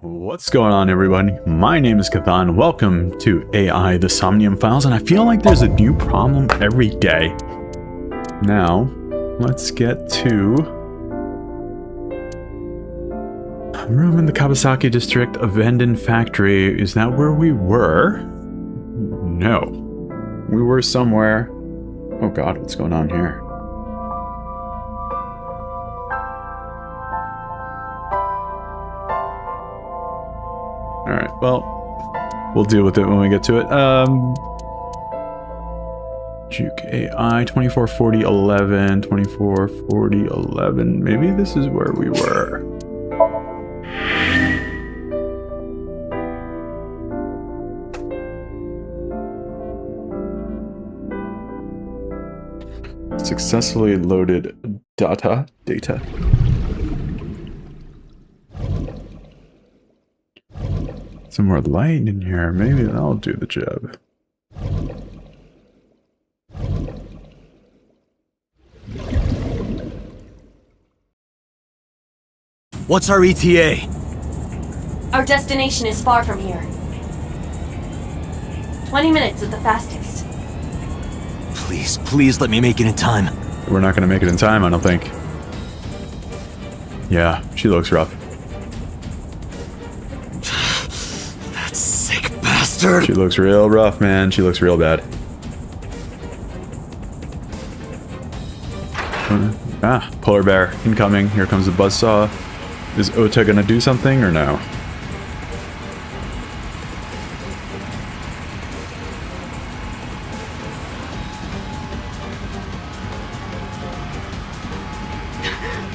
What's going on, everybody? My name is Kathan. Welcome to AI, the Somnium Files, and I feel like there's a new problem every day. Now, let's get to a room in the Kawasaki district, abandoned factory. Is that where we were? No. We were somewhere. Oh god, what's going on here? Alright, well, we'll deal with it when we get to it. Juke AI, 244011, 244011. Maybe this is where we were. Successfully loaded data. Some more light in here. Maybe that'll do the job. What's our ETA? Our destination is far from here. 20 minutes at the fastest. Please let me make it in time. We're not going to make it in time, I don't think. Yeah, she looks rough. That sick bastard! She looks real rough, man. She looks real bad. Polar bear incoming. Here comes the buzzsaw. Is Ota gonna do something or no?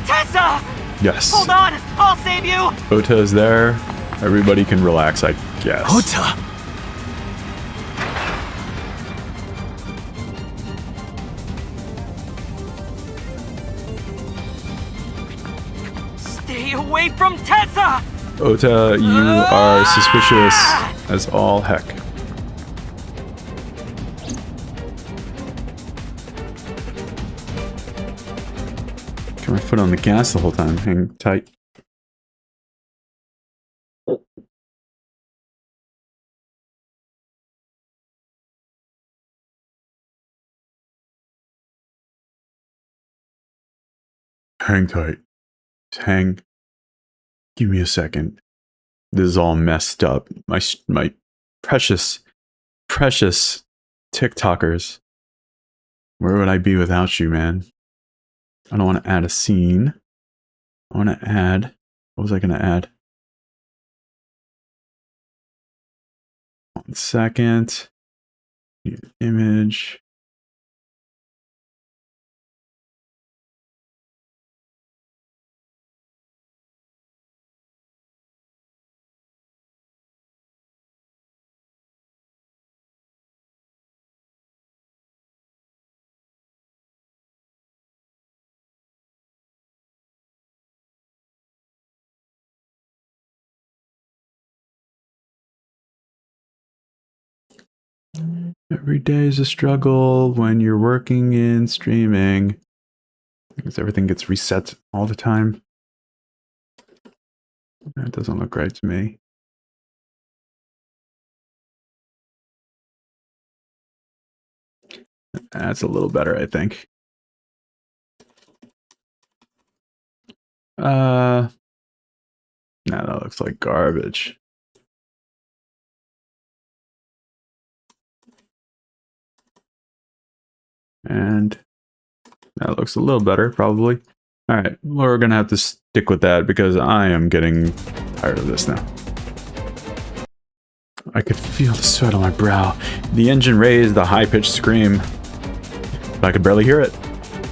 Tessa! Yes. Hold on! I'll save you! Ota is there. Everybody can relax, I guess. Ota! Stay away from Tessa! Ota, you are suspicious as all heck. Got my foot on the gas the whole time. Hang tight. Hang tight. Just hang. Give me a second. This is all messed up. My precious TikTokers. Where would I be without you, man? I don't want to add a scene. I want to add... What was I going to add? 1 second. Need an image. Every day is a struggle when you're working in streaming. Because everything gets reset all the time. That doesn't look right to me. That's a little better, I think. Nah, that looks like garbage. And that looks a little better, probably. Alright, we're gonna have to stick with that because I am getting tired of this now. I could feel the sweat on my brow. The engine raised a high-pitched scream. But I could barely hear it.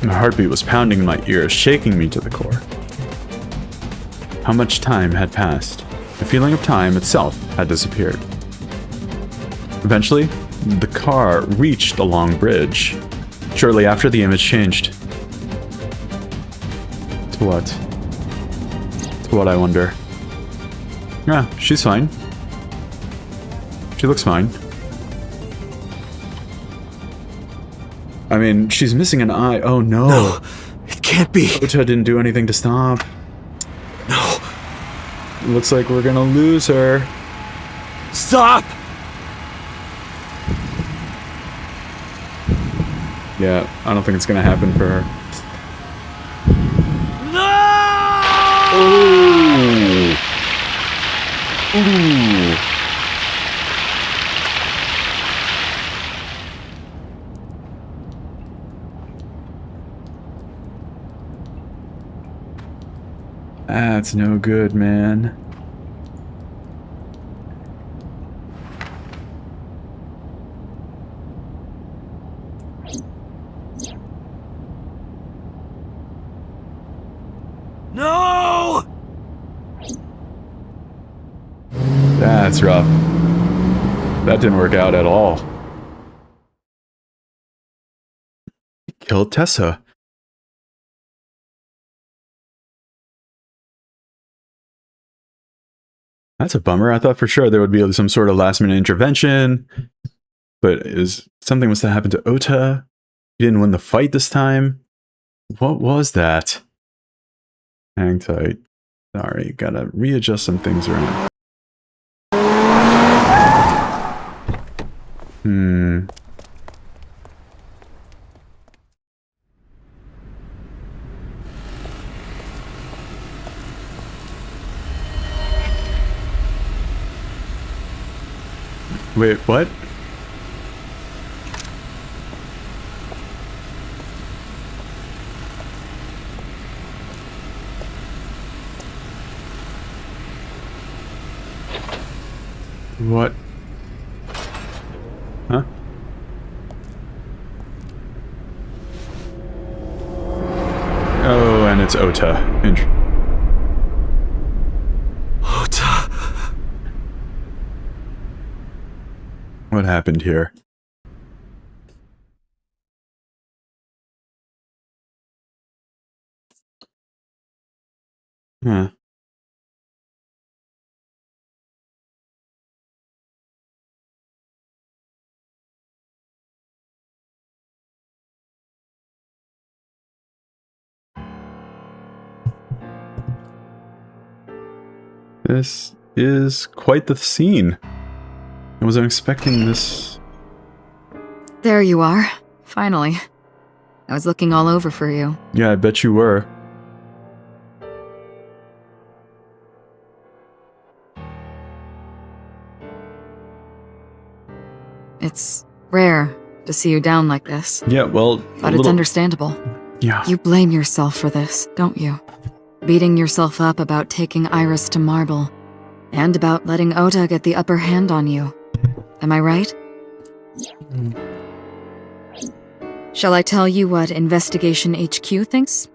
My heartbeat was pounding in my ears, shaking me to the core. How much time had passed? The feeling of time itself had disappeared. Eventually, the car reached a long bridge. Shortly after, the image changed. To what? To what, I wonder? Yeah, she's fine. She looks fine. I mean, she's missing an eye. Oh no. No, it can't be. Ota didn't do anything to stop. No. Looks like we're gonna lose her. Stop! Yeah, I don't think it's gonna happen for her. No! Ooh. Ooh. That's no good, man. No! That's rough. That didn't work out at all. He killed Tessa. That's a bummer. I thought for sure there would be some sort of last-minute intervention, but something must have happened to Ota. He didn't win the fight this time. What was that? Hang tight. Sorry, gotta readjust some things around. Wait, what? What? Huh? Oh, and it's Ota. Ota. What happened here? Huh. This is quite the scene. I wasn't expecting this. There you are. Finally. I was looking all over for you. Yeah, I bet you were. It's rare to see you down like this. Yeah, well, but it's understandable. Yeah. You blame yourself for this, don't you? Beating yourself up about taking Iris to Marble, and about letting Ota get the upper hand on you. Am I right? Shall I tell you what Investigation HQ thinks?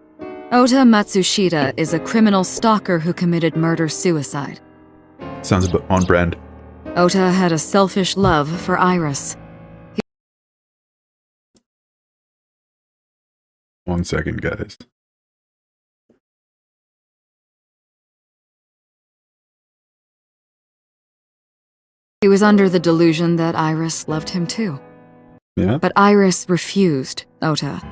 Ota Matsushita is a criminal stalker who committed murder-suicide. Sounds a bit on brand. Ota had a selfish love for Iris. 1 second, guys. He was under the delusion that Iris loved him too. Yeah? But Iris refused Ota.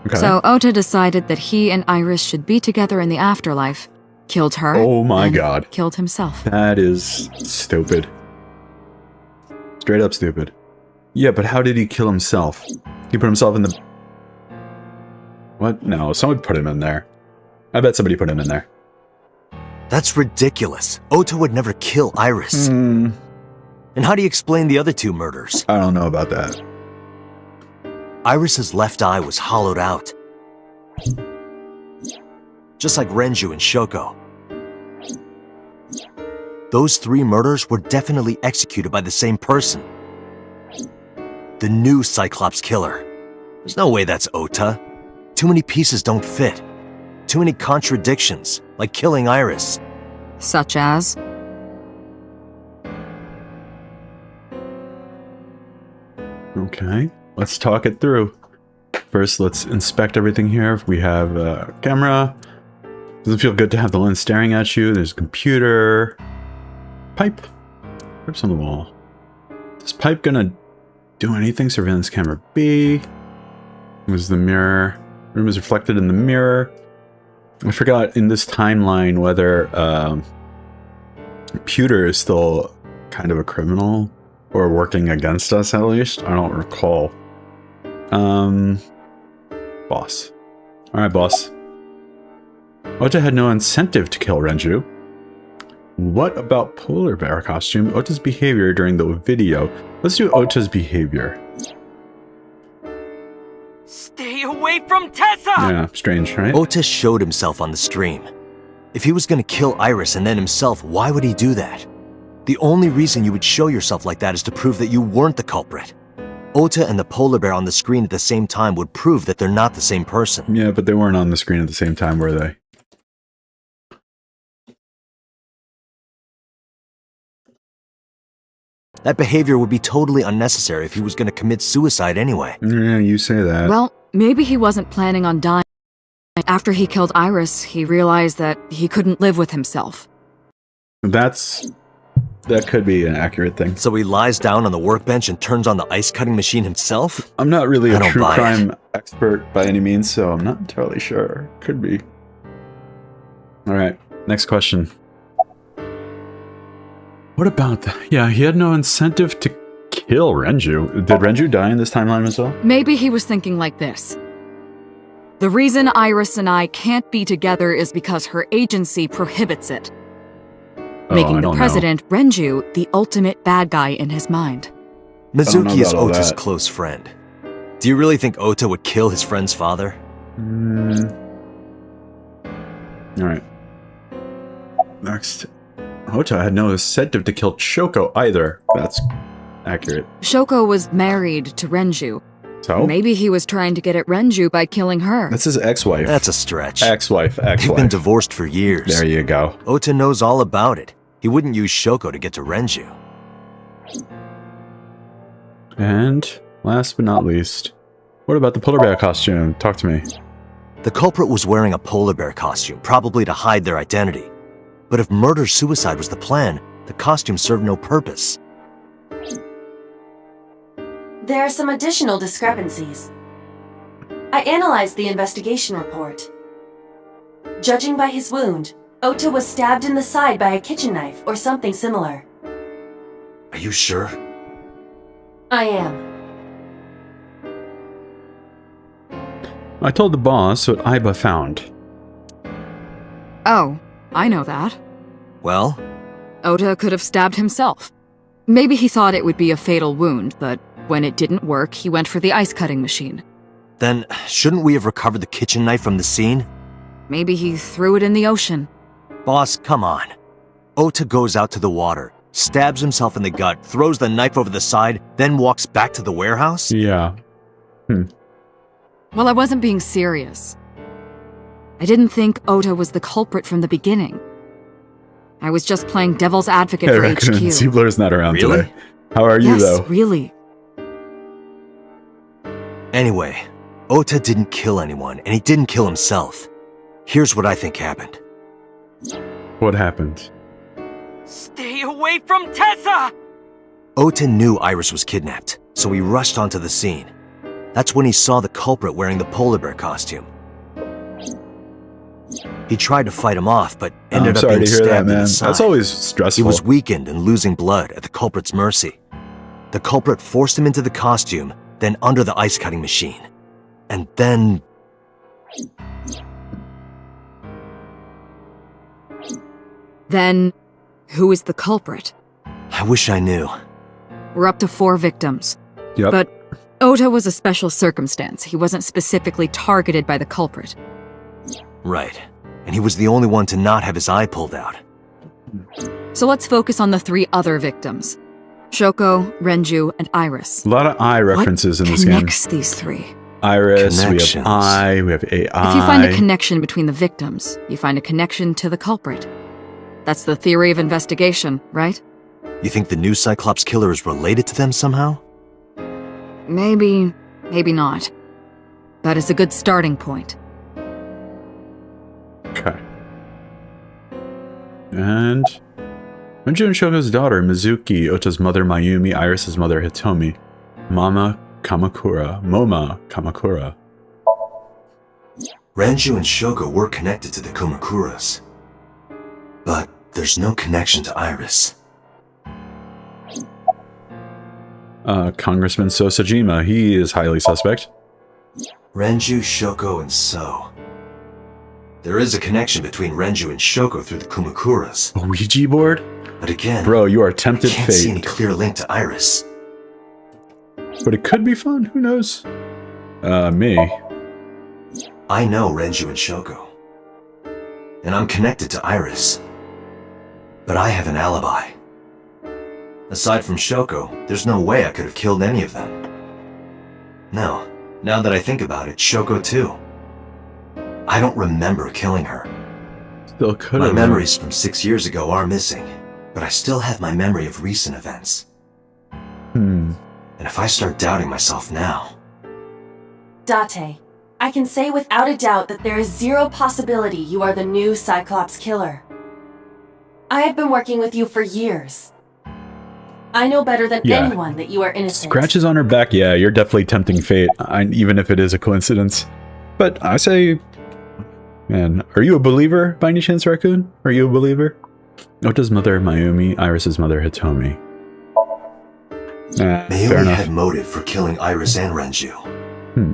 Okay. So Ota decided that he and Iris should be together in the afterlife, killed her, oh my and god. killed himself. That is stupid. Straight up stupid. Yeah, but how did he kill himself? He put himself in the... What? No, someone put him in there. I bet somebody put him in there. That's ridiculous. Ota would never kill Iris. And how do you explain the other two murders? I don't know about that. Iris's left eye was hollowed out. Just like Renju and Shoko. Those three murders were definitely executed by the same person. The new Cyclops killer. There's no way that's Ota. Too many pieces don't fit. Too many contradictions, like killing Iris. Such as? Okay, let's talk it through. First, let's inspect everything here. We have a camera. Doesn't feel good to have the lens staring at you. There's a computer. Pipe. Pipes on the wall. Is pipe gonna do anything? Surveillance camera B. Was the mirror. Room is reflected in the mirror. I forgot in this timeline whether Pewter is still kind of a criminal, or working against us at least. I don't recall. Boss. Alright, boss. Ota had no incentive to kill Renju. What about Polar Bear costume? Ota's behavior during the video. Let's do Ota's behavior. Stay away from Tessa! Yeah, strange, right? Ota showed himself on the stream. If he was gonna kill Iris and then himself, why would he do that? The only reason you would show yourself like that is to prove that you weren't the culprit. Ota and the polar bear on the screen at the same time would prove that they're not the same person. Yeah, but they weren't on the screen at the same time, were they? That behavior would be totally unnecessary if he was gonna commit suicide anyway. Yeah, you say that. Well, maybe he wasn't planning on dying. After he killed Iris, he realized that he couldn't live with himself. That could be an accurate thing. So he lies down on the workbench and turns on the ice-cutting machine himself? I'm not really I a don't true buy crime expert by any means, so I'm not entirely sure. Could be. Alright, next question. What about that? Yeah, he had no incentive to kill Renju. Did Renju die in this timeline as well? Maybe he was thinking like this. The reason Iris and I can't be together is because her agency prohibits it. Making the president, Renju, the ultimate bad guy in his mind. Mizuki is about all Ota's that. close friend. Do you really think Ota would kill his friend's father? Alright. Next. Ota had no incentive to kill Shoko either. That's accurate. Shoko was married to Renju. So? Maybe he was trying to get at Renju by killing her. That's his ex-wife. That's a stretch. Ex-wife, They've been ex-wife. divorced for years. There you go. Ota knows all about it. He wouldn't use Shoko to get to Renju. And last but not least, what about the polar bear costume? Talk to me. The culprit was wearing a polar bear costume, probably to hide their identity. But if murder-suicide was the plan, the costume served no purpose. There are some additional discrepancies. I analyzed the investigation report. Judging by his wound, Ota was stabbed in the side by a kitchen knife or something similar. Are you sure? I am. I told the boss what Aiba found. Oh, I know that. Well, Ota could have stabbed himself. Maybe he thought it would be a fatal wound, but when it didn't work, he went for the ice-cutting machine. then shouldn't we have recovered the kitchen knife from the scene? Maybe he threw it in the ocean. Boss, come on. Ota goes out to the water, stabs himself in the gut, throws the knife over the side, then walks back to the warehouse? Yeah. Well, I wasn't being serious. I didn't think Ota was the culprit from the beginning. I was just playing devil's advocate Hey, for Raccoon, HQ. Siebler's not around Really? today. How are you, Yes, though? really. Anyway, Ota didn't kill anyone, and he didn't kill himself. Here's what I think happened. What happened? Stay away from Tessa! Ota knew Iris was kidnapped, so he rushed onto the scene. That's when he saw the culprit wearing the polar bear costume. He tried to fight him off, but I'm ended up sorry being to hear stabbed that, in man. the side. That's always He stressful. was weakened and losing blood at the culprit's mercy. The culprit forced him into the costume, then under the ice-cutting machine. And then... Then, who is the culprit? I wish I knew. We're up to 4 victims. Yep. But Ota was a special circumstance. He wasn't specifically targeted by the culprit. Right. And he was the only one to not have his eye pulled out. So let's focus on the 3 other victims. Shoko, Renju, and Iris. A lot of eye references what in this game. connects these 3? Iris, we have Connections. I, we have AI. If you find a connection between the victims, you find a connection to the culprit. That's the theory of investigation, right? You think the new Cyclops killer is related to them somehow? Maybe, maybe not. But it's a good starting point. Okay. And Renju and Shoko's daughter, Mizuki, Ota's mother, Mayumi, Iris's mother, Hitomi, Moma Kamakura. Renju and Shoko were connected to the Kumakuras. But There's no connection to Iris. Congressman Sosajima, he is highly suspect. Renju, Shoko, and So. There is a connection between Renju and Shoko through the Kumakuras. A Ouija board? But again, Bro, you are I tempted can't see any fate. clear link to Iris. But it could be fun, who knows? Me. I know Renju and Shoko. And I'm connected to Iris. But I have an alibi. Aside from Shoko, there's no way I could have killed any of them. No, now that I think about it, Shoko too. I don't remember killing her. Still could My have. memories from 6 years ago are missing, but I still have my memory of recent events. Hmm. And if I start doubting myself now... Date, I can say without a doubt that there is zero possibility you are the new Cyclops killer. I have been working with you for years. I know better than Yeah. anyone that you are innocent. Scratches on her back, yeah, you're definitely tempting fate, even if it is a coincidence. But I say... Man, are you a believer by any chance, Raccoon? Are you a believer? Ota's mother, Mayumi, Iris's mother, Hitomi. Fair Mayumi enough. had motive for killing Iris and Renju. Hmm.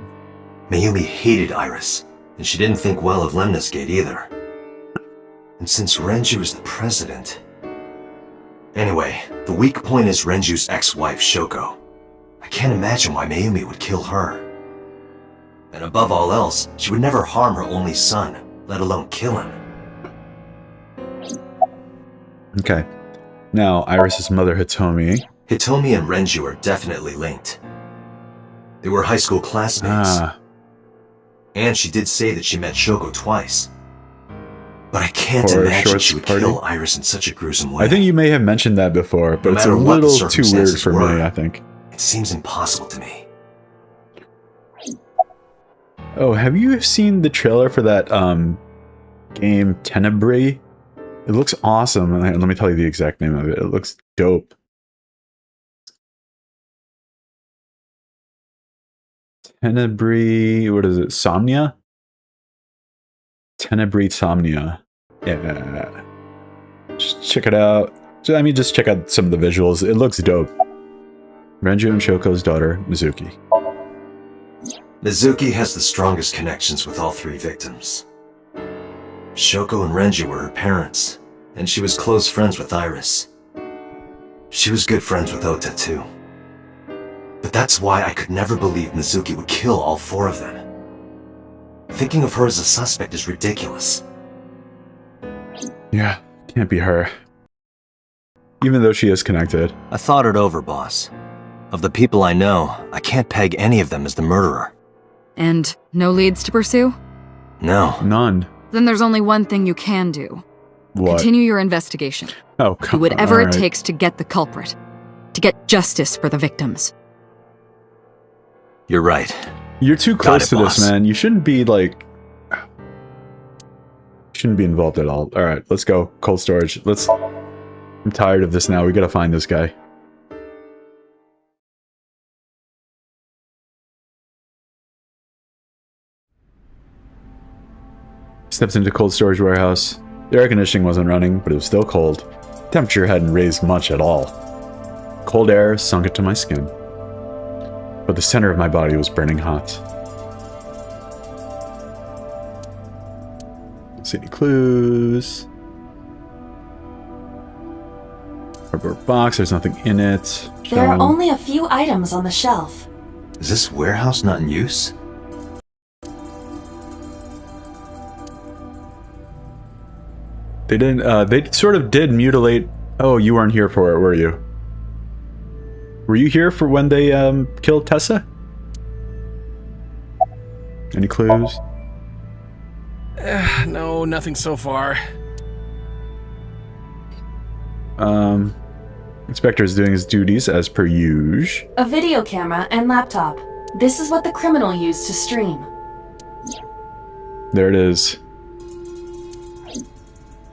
Mayumi hated Iris, and she didn't think well of Lemnis Gate either. And since Renju is the president... Anyway, the weak point is Renju's ex-wife, Shoko. I can't imagine why Mayumi would kill her. And above all else, she would never harm her only son, let alone kill him. Okay. Now, Iris's mother, Hitomi. Hitomi and Renju are definitely linked. They were high school classmates. And she did say that she met Shoko twice. But I can't For a imagine short she would party? kill Iris in such a gruesome way. I think you may have mentioned that before, but No it's a matter what the little too weird circumstances for me, were. I think. It seems impossible to me. Oh, have you seen the trailer for that game Tenebrae? It looks awesome, and let me tell you the exact name of it. It looks dope. Tenebrae, what is it? Somnia? Tenebrae Somnia. Yeah. Just check it out. I mean, just check out some of the visuals. It looks dope. Renju and Shoko's daughter, Mizuki. Mizuki has the strongest connections with all three victims. Shoko and Renju were her parents, and she was close friends with Iris. She was good friends with Ota too. But that's why I could never believe Mizuki would kill all four of them. Thinking of her as a suspect is ridiculous. Yeah, can't be her. Even though she is connected. I thought it over, boss. Of the people I know, I can't peg any of them as the murderer. And no leads to pursue? No. None. Then there's only one thing you can do. What? Continue your investigation. Oh, Do come on. whatever it Alright. takes to get the culprit. To get justice for the victims. You're right. You're too close it, to this, boss. man. You shouldn't be, like... Shouldn't be involved at all. Alright, let's go. Cold storage. Let's... I'm tired of this now. We gotta find this guy. Steps into cold storage warehouse. The air conditioning wasn't running, but it was still cold. Temperature hadn't raised much at all. Cold air sunk into my skin. But the center of my body was burning hot. See any clues? Cardboard box, there's nothing in it. There are Stone. only a few items on the shelf. Is this warehouse not in use? They didn't, they sort of did mutilate... Oh, you weren't here for it, were you? Were you here for when they, killed Tessa? Any clues? No, nothing so far. Inspector is doing his duties as per usual. A video camera and laptop. This is what the criminal used to stream. There it is.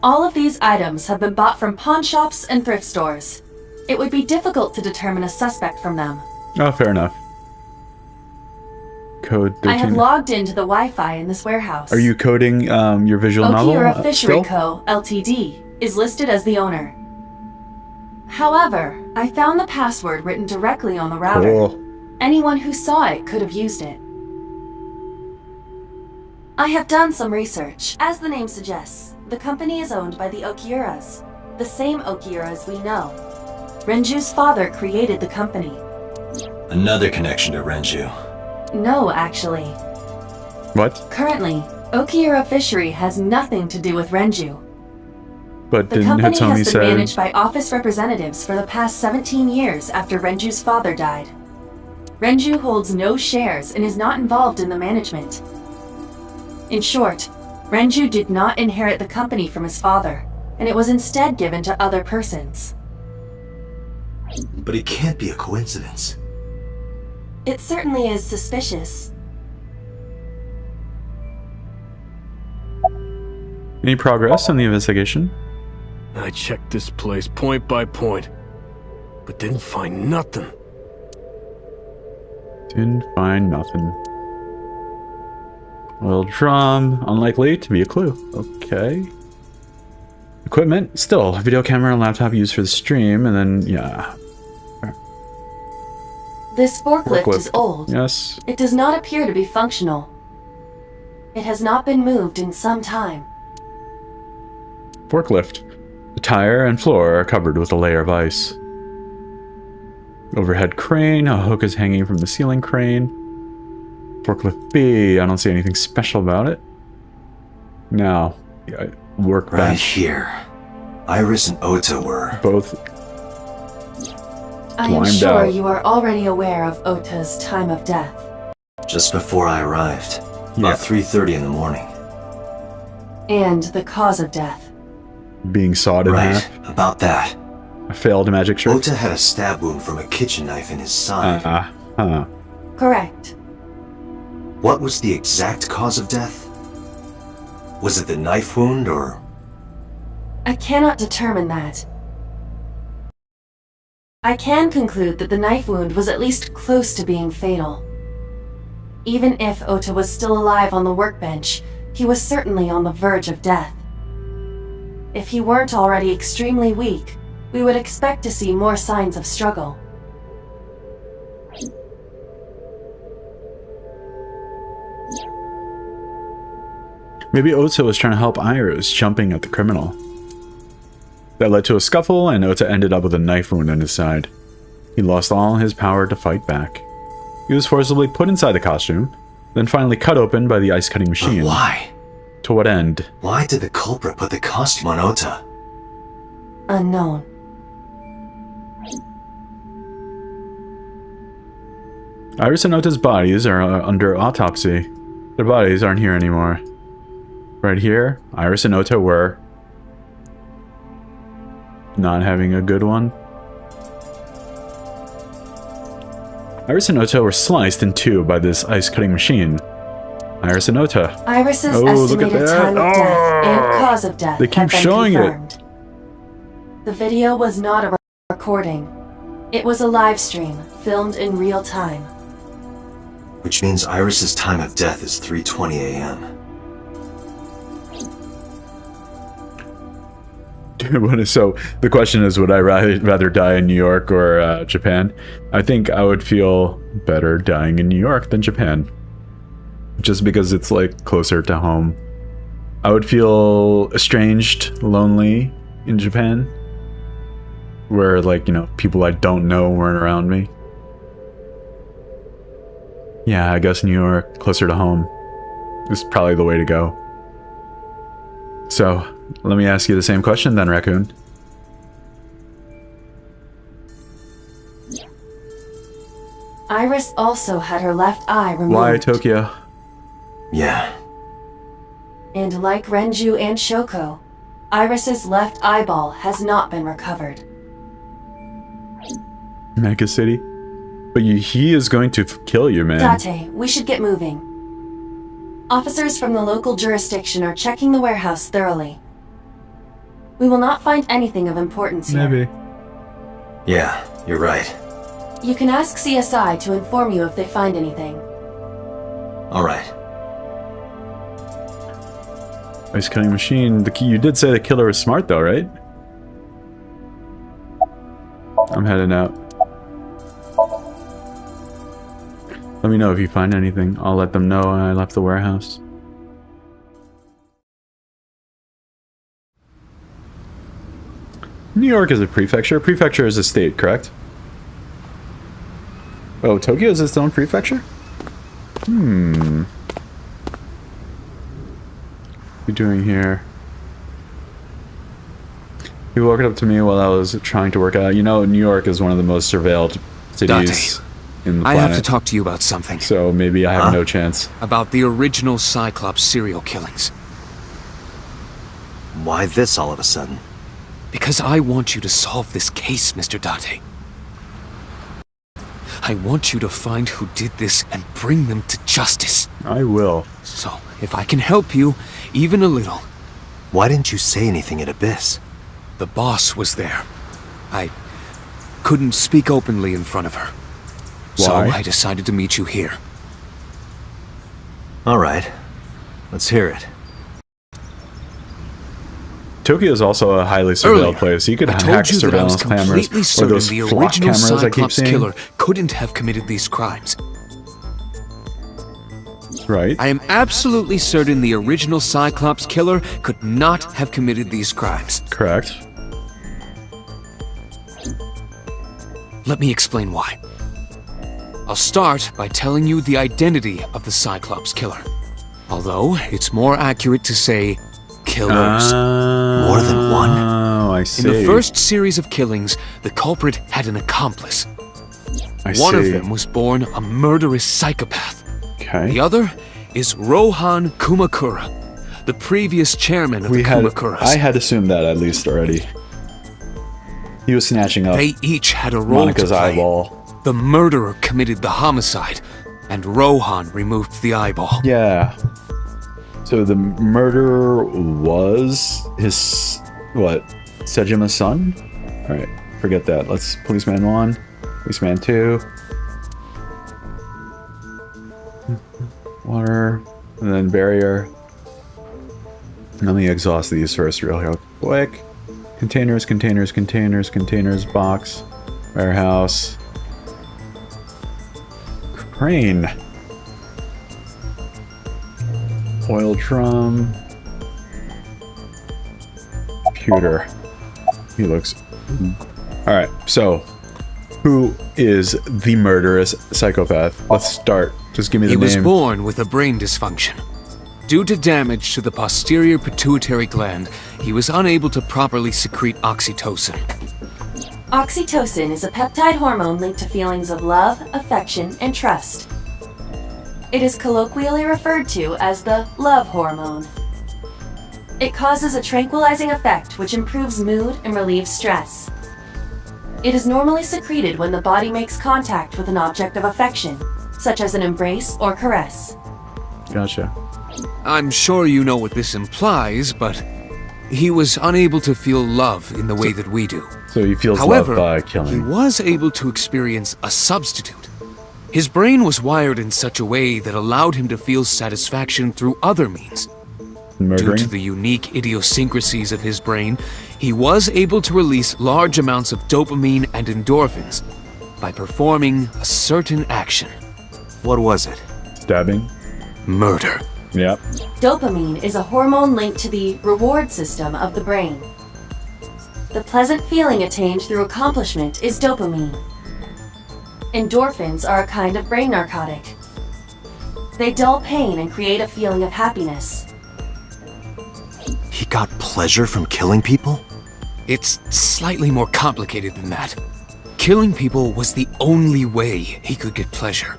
All of these items have been bought from pawn shops and thrift stores. It would be difficult to determine a suspect from them. Oh, fair enough. Code 13. I have logged into the Wi-Fi in this warehouse. Are you coding your visual novel Okiura Fishery still? Co., Ltd. is listed as the owner. However, I found the password written directly on the router. Cool. Anyone who saw it could have used it. I have done some research. As the name suggests, the company is owned by the Okiuras, the same Okiuras we know. Renju's father created the company. Another connection to Renju. No, actually. What? Currently, Okiura Fishery has nothing to do with Renju. But The didn't company Hitomi has been say... managed by office representatives for the past 17 years after Renju's father died. Renju holds no shares and is not involved in the management. In short, Renju did not inherit the company from his father, and it was instead given to other persons. But it can't be a coincidence. It certainly is suspicious. Any progress on the investigation? I checked this place point by point, but didn't find nothing. Didn't find nothing. Oil drum, unlikely to be a clue. Okay. Equipment, still, video camera and laptop used for the stream, and then, yeah. This forklift is old. Yes. It does not appear to be functional. It has not been moved in some time. Forklift. The tire and floor are covered with a layer of ice. Overhead crane, a hook is hanging from the ceiling crane. Forklift B, I don't see anything special about it. Now, workbench. Right here. Iris and Ota were. Both I am climbed sure out. you are already aware of Ota's time of death. Just before I arrived. Yeah. About 3:30 in the morning. And the cause of death. Being sawed in Right, half. about that. A failed magic trick. Ota had a stab wound from a kitchen knife in his side. Huh. Correct. What was the exact cause of death? Was it the knife wound or... I cannot determine that. I can conclude that the knife wound was at least close to being fatal. Even if Ota was still alive on the workbench, he was certainly on the verge of death. If he weren't already extremely weak, we would expect to see more signs of struggle. Maybe Ota was trying to help Iris, jumping at the criminal. That led to a scuffle, and Ota ended up with a knife wound in his side. He lost all his power to fight back. He was forcibly put inside the costume, then finally cut open by the ice-cutting machine. But why? To what end? Why did the culprit put the costume on Ota? Unknown. Iris and Ota's bodies are under autopsy. Their bodies aren't here anymore. Right here, Iris and Ota were not having a good one. Iris and Ota were sliced in two by this ice-cutting machine. Iris and Ota. Iris's Oh, look at estimated that. time of death and Oh. cause of death They keep have been showing it. confirmed. The video was not a recording. It was a live stream, filmed in real time. Which means Iris's time of death is 3:20 a.m. So the question is, would I rather die in New York or Japan? I think I would feel better dying in New York than Japan. Just because it's like closer to home. I would feel estranged, lonely in Japan. Where, like, you know, people I don't know weren't around me. Yeah, I guess New York, closer to home, is probably the way to go. So, let me ask you the same question then, Raccoon. Iris also had her left eye removed. Why Tokyo? Yeah. And like Renju and Shoko, Iris's left eyeball has not been recovered. Mega City? But he is going to kill you, man. Date, we should get moving. Officers from the local jurisdiction are checking the warehouse thoroughly. We will not find anything of importance here. Maybe. Yeah, you're right. You can ask CSI to inform you if they find anything. Alright. Ice cutting machine. You did say the killer was smart though, right? I'm heading out. Let me know if you find anything. I'll let them know I left the warehouse. New York is a prefecture. Prefecture is a state, correct? Oh, Tokyo is its own prefecture? What are you doing here? He walked up to me while I was trying to work out. You know, New York is one of the most surveilled cities in the planet. I have to talk to you about something. So maybe I have no chance. About the original Cyclops serial killings. Why this all of a sudden? Because I want you to solve this case, Mr. Date. I want you to find who did this and bring them to justice. I will. So, if I can help you, even a little. Why didn't you say anything at Abyss? The boss was there. I couldn't speak openly in front of her. So Why? I decided to meet you here. All right. Let's hear it. Tokyo is also a highly surveilled Earlier, place. You could I hack told you that I was surveillance cameras completely or certain those the flock original cameras I keep Cyclops seeing. killer couldn't have committed these crimes. Right. I am absolutely certain the original Cyclops killer could not have committed these crimes. Correct. Let me explain why. I'll start by telling you the identity of the Cyclops killer. Although, it's more accurate to say killers. More than one? Oh, I see. In the first series of killings, the culprit had an accomplice. One of them was born a murderous psychopath. Okay. The other is Rohan Kumakura, the previous chairman of the Kumakuras. I had assumed that at least already. He was snatching up They each had a role Monica's to play. eyeball. The murderer committed the homicide, and Rohan removed the eyeball. Yeah. So the murderer was his, what, Sejima's son? Alright, forget that. Let's Policeman 1, Policeman 2. Water, and then barrier. Let me exhaust these first real quick. Containers, containers, containers, containers, box, warehouse. Crane. Oil drum. Computer. He looks... Alright, so... Who is the murderous psychopath? Let's start. Just give me the He name. was born with a brain dysfunction. Due to damage to the posterior pituitary gland, he was unable to properly secrete oxytocin. Oxytocin is a peptide hormone linked to feelings of love, affection, and trust. It is colloquially referred to as the love hormone. It causes a tranquilizing effect which improves mood and relieves stress. It is normally secreted when the body makes contact with an object of affection, such as an embrace or caress. Gotcha. I'm sure you know what this implies, but he was unable to feel love in the way that we do. So he feels However, love by he killing. was able to experience a substitute. His brain was wired in such a way that allowed him to feel satisfaction through other means. Due Murdering? to the unique idiosyncrasies of his brain, he was able to release large amounts of dopamine and endorphins by performing a certain action. What was it? Stabbing? Murder. Yep. Dopamine is a hormone linked to the reward system of the brain. The pleasant feeling attained through accomplishment is dopamine. Endorphins are a kind of brain narcotic. They dull pain and create a feeling of happiness. He got pleasure from killing people? It's slightly more complicated than that. Killing people was the only way he could get pleasure.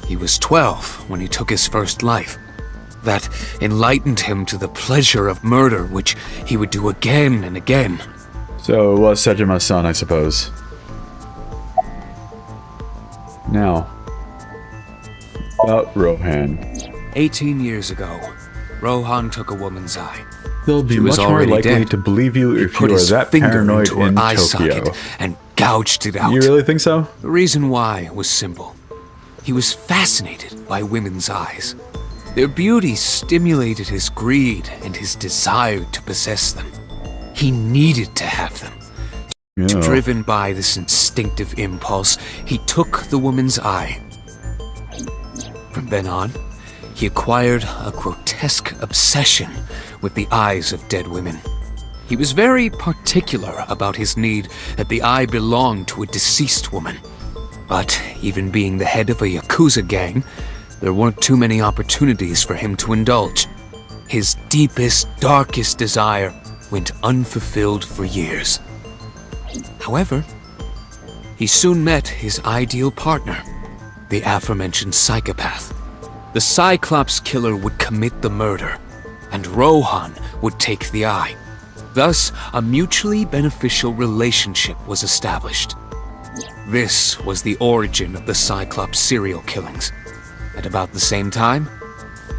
He was 12 when he took his first life. That enlightened him to the pleasure of murder, which he would do again and again. So it was Sejima's son, I suppose. Now, about Rohan. 18 years ago, Rohan took a woman's eye. They'll be She much was more already likely dead. to believe you He if put you are his that finger paranoid into her in eye Tokyo. socket and gouged it out. You really think so? The reason why was simple. He was fascinated by women's eyes. Their beauty stimulated his greed and his desire to possess them. He needed to have them. Yeah. Driven by this instinctive impulse, he took the woman's eye. From then on, he acquired a grotesque obsession with the eyes of dead women. He was very particular about his need that the eye belonged to a deceased woman. But even being the head of a Yakuza gang, there weren't too many opportunities for him to indulge. His deepest, darkest desire went unfulfilled for years. However, he soon met his ideal partner, the aforementioned psychopath. The Cyclops killer would commit the murder, and Rohan would take the eye. Thus, a mutually beneficial relationship was established. This was the origin of the Cyclops serial killings. At about the same time,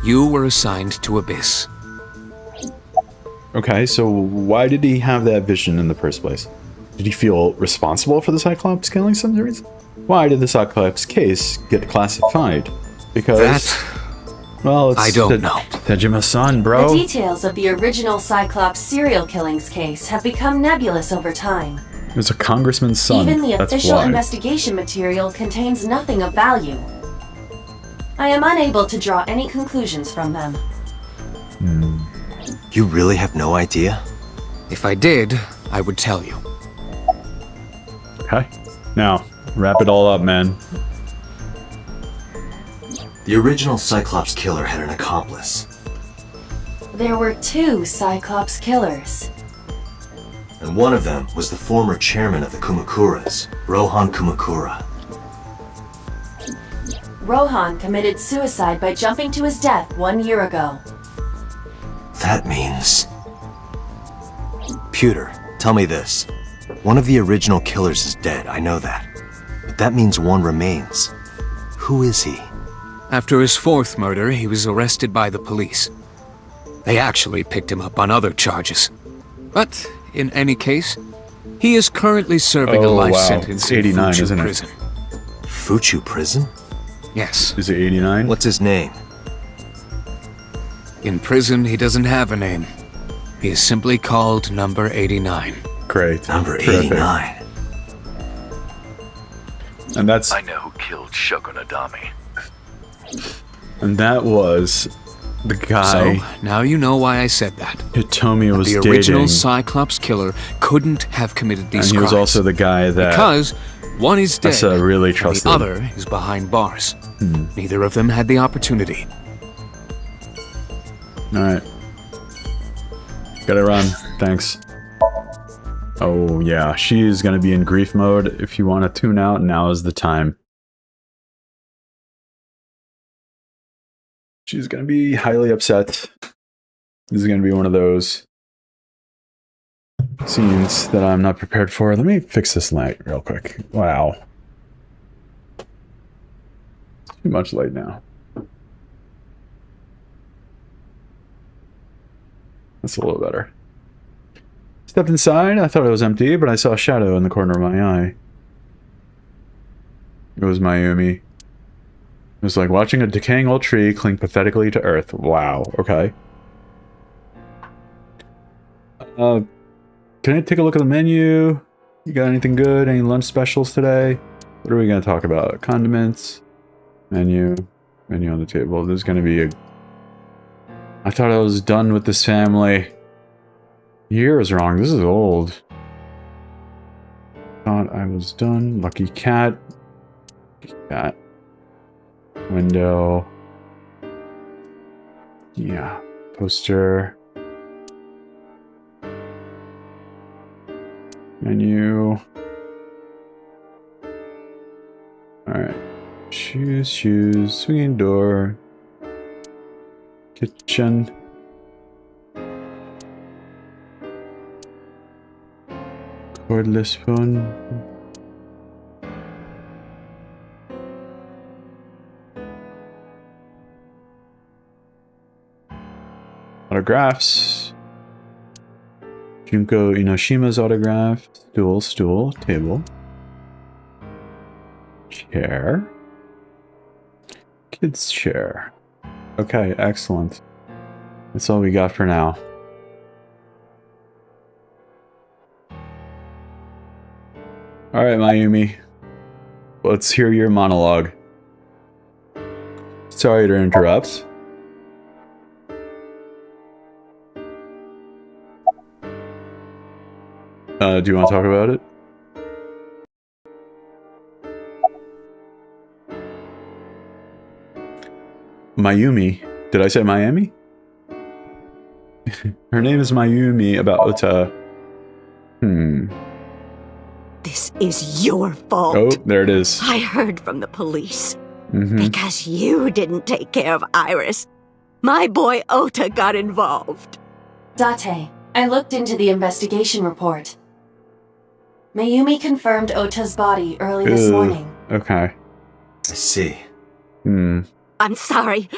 you were assigned to Abyss. Okay, so why did he have that vision in the first place? Did he feel responsible for the Cyclops killing some reason? Why did the Cyclops case get classified? Because... well, it's I don't know. Tejima-san, bro. The details of the original Cyclops serial killings case have become nebulous over time. It was a congressman's son. Even the That's official why. investigation material contains nothing of value. I am unable to draw any conclusions from them. You really have no idea? If I did, I would tell you. Okay. Now, wrap it all up, man. The original Cyclops killer had an accomplice, There were 2 Cyclops killers. and one of them was the former chairman of the Kumakuras, Rohan Kumakura. Rohan committed suicide by jumping to his death 1 year ago. That means... Pewter, tell me this. One of the original killers is dead, I know that. But that means one remains. Who is he? After his 4th murder, he was arrested by the police. They actually picked him up on other charges. But, in any case, he is currently serving a Oh, life wow. sentence It's in 89, Fuchu isn't it? prison. Fuchu prison? Yes. Is it 89? What's his name? In prison, he doesn't have a name. He is simply called Number 89. Great. Number Terrific. 89. And that's... I know who killed Shogun Adami. and that was the guy So, now you know why I said that. Hitomi was The dating. original Cyclops killer couldn't have committed And these he crimes. was also the guy that... Because one is dead, That's a really and trusted- the other is behind bars. Neither of them had the opportunity. Alright. Gotta run. Thanks. Oh, yeah. She's gonna be in grief mode. If you want to tune out, now is the time. She's gonna be highly upset. This is gonna be one of those scenes that I'm not prepared for. Let me fix this light real quick. Wow. Too much light now. That's a little better. Stepped inside. I thought it was empty, but I saw a shadow in the corner of my eye. It was Mayumi. It was like watching a decaying old tree cling pathetically to earth. Wow. Okay. Can I take a look at the menu? You got anything good? Any lunch specials today? What are we going to talk about? Condiments. Menu. Menu on the table. There's going to be a... I thought I was done with this family. Year is wrong. This is old. Thought I was done. Lucky cat. Lucky cat. Window. Yeah. Poster. Menu. Alright. Shoes, shoes. Swinging door. Kitchen. Cordless spoon. Autographs. Junko Inoshima's autograph. Stool, table. Chair. Kids' chair. Okay, excellent. That's all we got for now. Alright, Mayumi. Let's hear your monologue. Sorry to interrupt. Do you want to talk about it? Mayumi. Did I say Miami? Her name is Mayumi about Ota. This is your fault. Oh, there it is. I heard from the police. Mm-hmm. Because you didn't take care of Iris. My boy Ota got involved. Date, I looked into the investigation report. Mayumi confirmed Ota's body early this morning. Okay. I see. I'm sorry.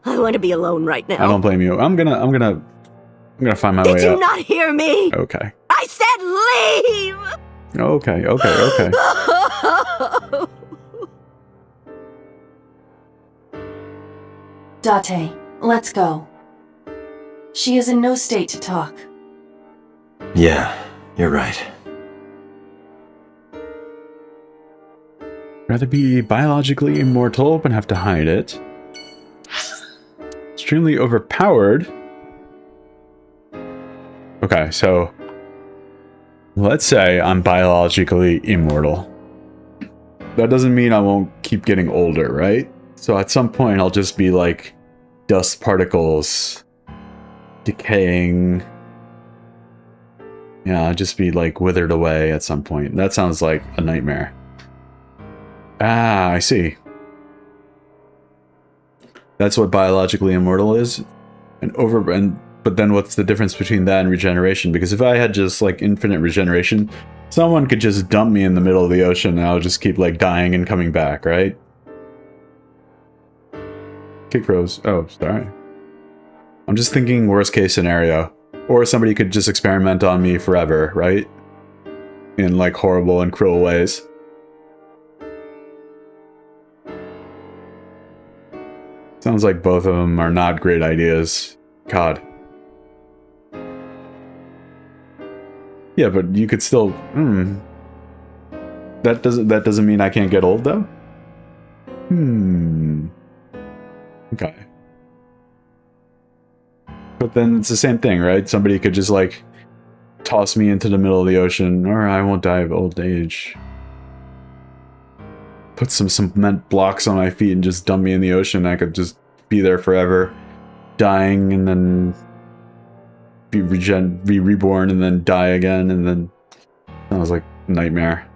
I want to be alone right now. I don't blame you. I'm gonna find my way Did you out. not hear me? Okay. I said leave! Okay. Date, let's go. She is in no state to talk. Yeah, you're right. Rather be biologically immortal but have to hide it. Extremely overpowered. Okay, so let's say I'm biologically immortal. That doesn't mean I won't keep getting older, right? So at some point I'll just be like dust particles decaying. Yeah, I'll just be like withered away at some point. That sounds like a nightmare. Ah, I see. That's what biologically immortal is. But then what's the difference between that and regeneration? Because if I had just like infinite regeneration, someone could just dump me in the middle of the ocean and I'll just keep like dying and coming back, right? Kick froze. Oh, sorry. I'm just thinking worst case scenario. Or somebody could just experiment on me forever, right? In like horrible and cruel ways. Sounds like both of them are not great ideas. God. Yeah, but you could still... That doesn't mean I can't get old, though? Okay. But then it's the same thing, right? Somebody could just, like, toss me into the middle of the ocean, or I won't die of old age. Put some cement blocks on my feet and just dump me in the ocean. I could just be there forever, dying, and then be reborn, and then die again, and then sounds like a nightmare.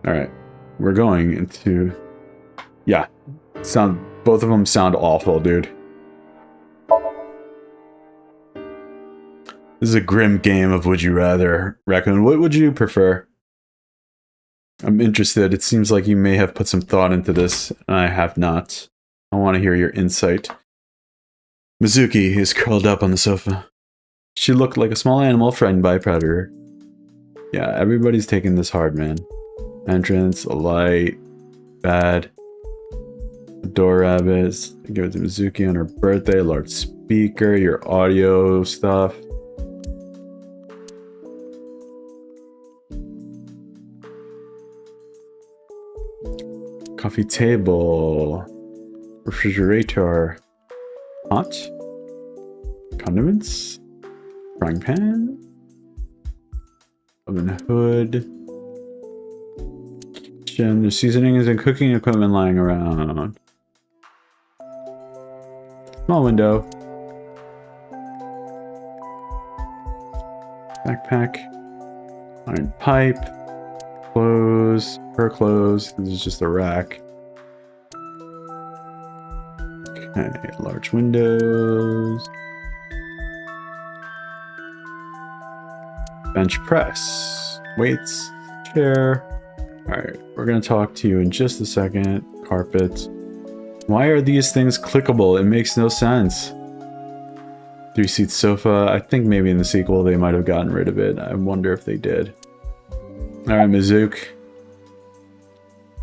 All right, we're going into both of them sound awful, dude. This is a grim game of Would You Rather. Raccoon, what would you prefer? I'm interested. It seems like you may have put some thought into this, and I have not. I want to hear your insight. Mizuki is curled up on the sofa. She looked like a small animal frightened by a predator. Yeah, everybody's taking this hard, man. Entrance, a light, bad. Door rabbits. Give it to Mizuki on her birthday. Large speaker, your audio stuff. Coffee table. Refrigerator. Hot. Condiments. Frying pan. Oven hood. Kitchen. There's seasonings and cooking equipment lying around. Small window. Backpack. Iron pipe. Clothes. Her clothes. This is just a rack. Okay, large windows. Bench press. Weights. Chair. Alright, we're gonna talk to you in just a second. Carpet. Why are these things clickable? It makes no sense. 3-seat sofa. I think maybe in the sequel they might have gotten rid of it. I wonder if they did. Alright, Mizuki.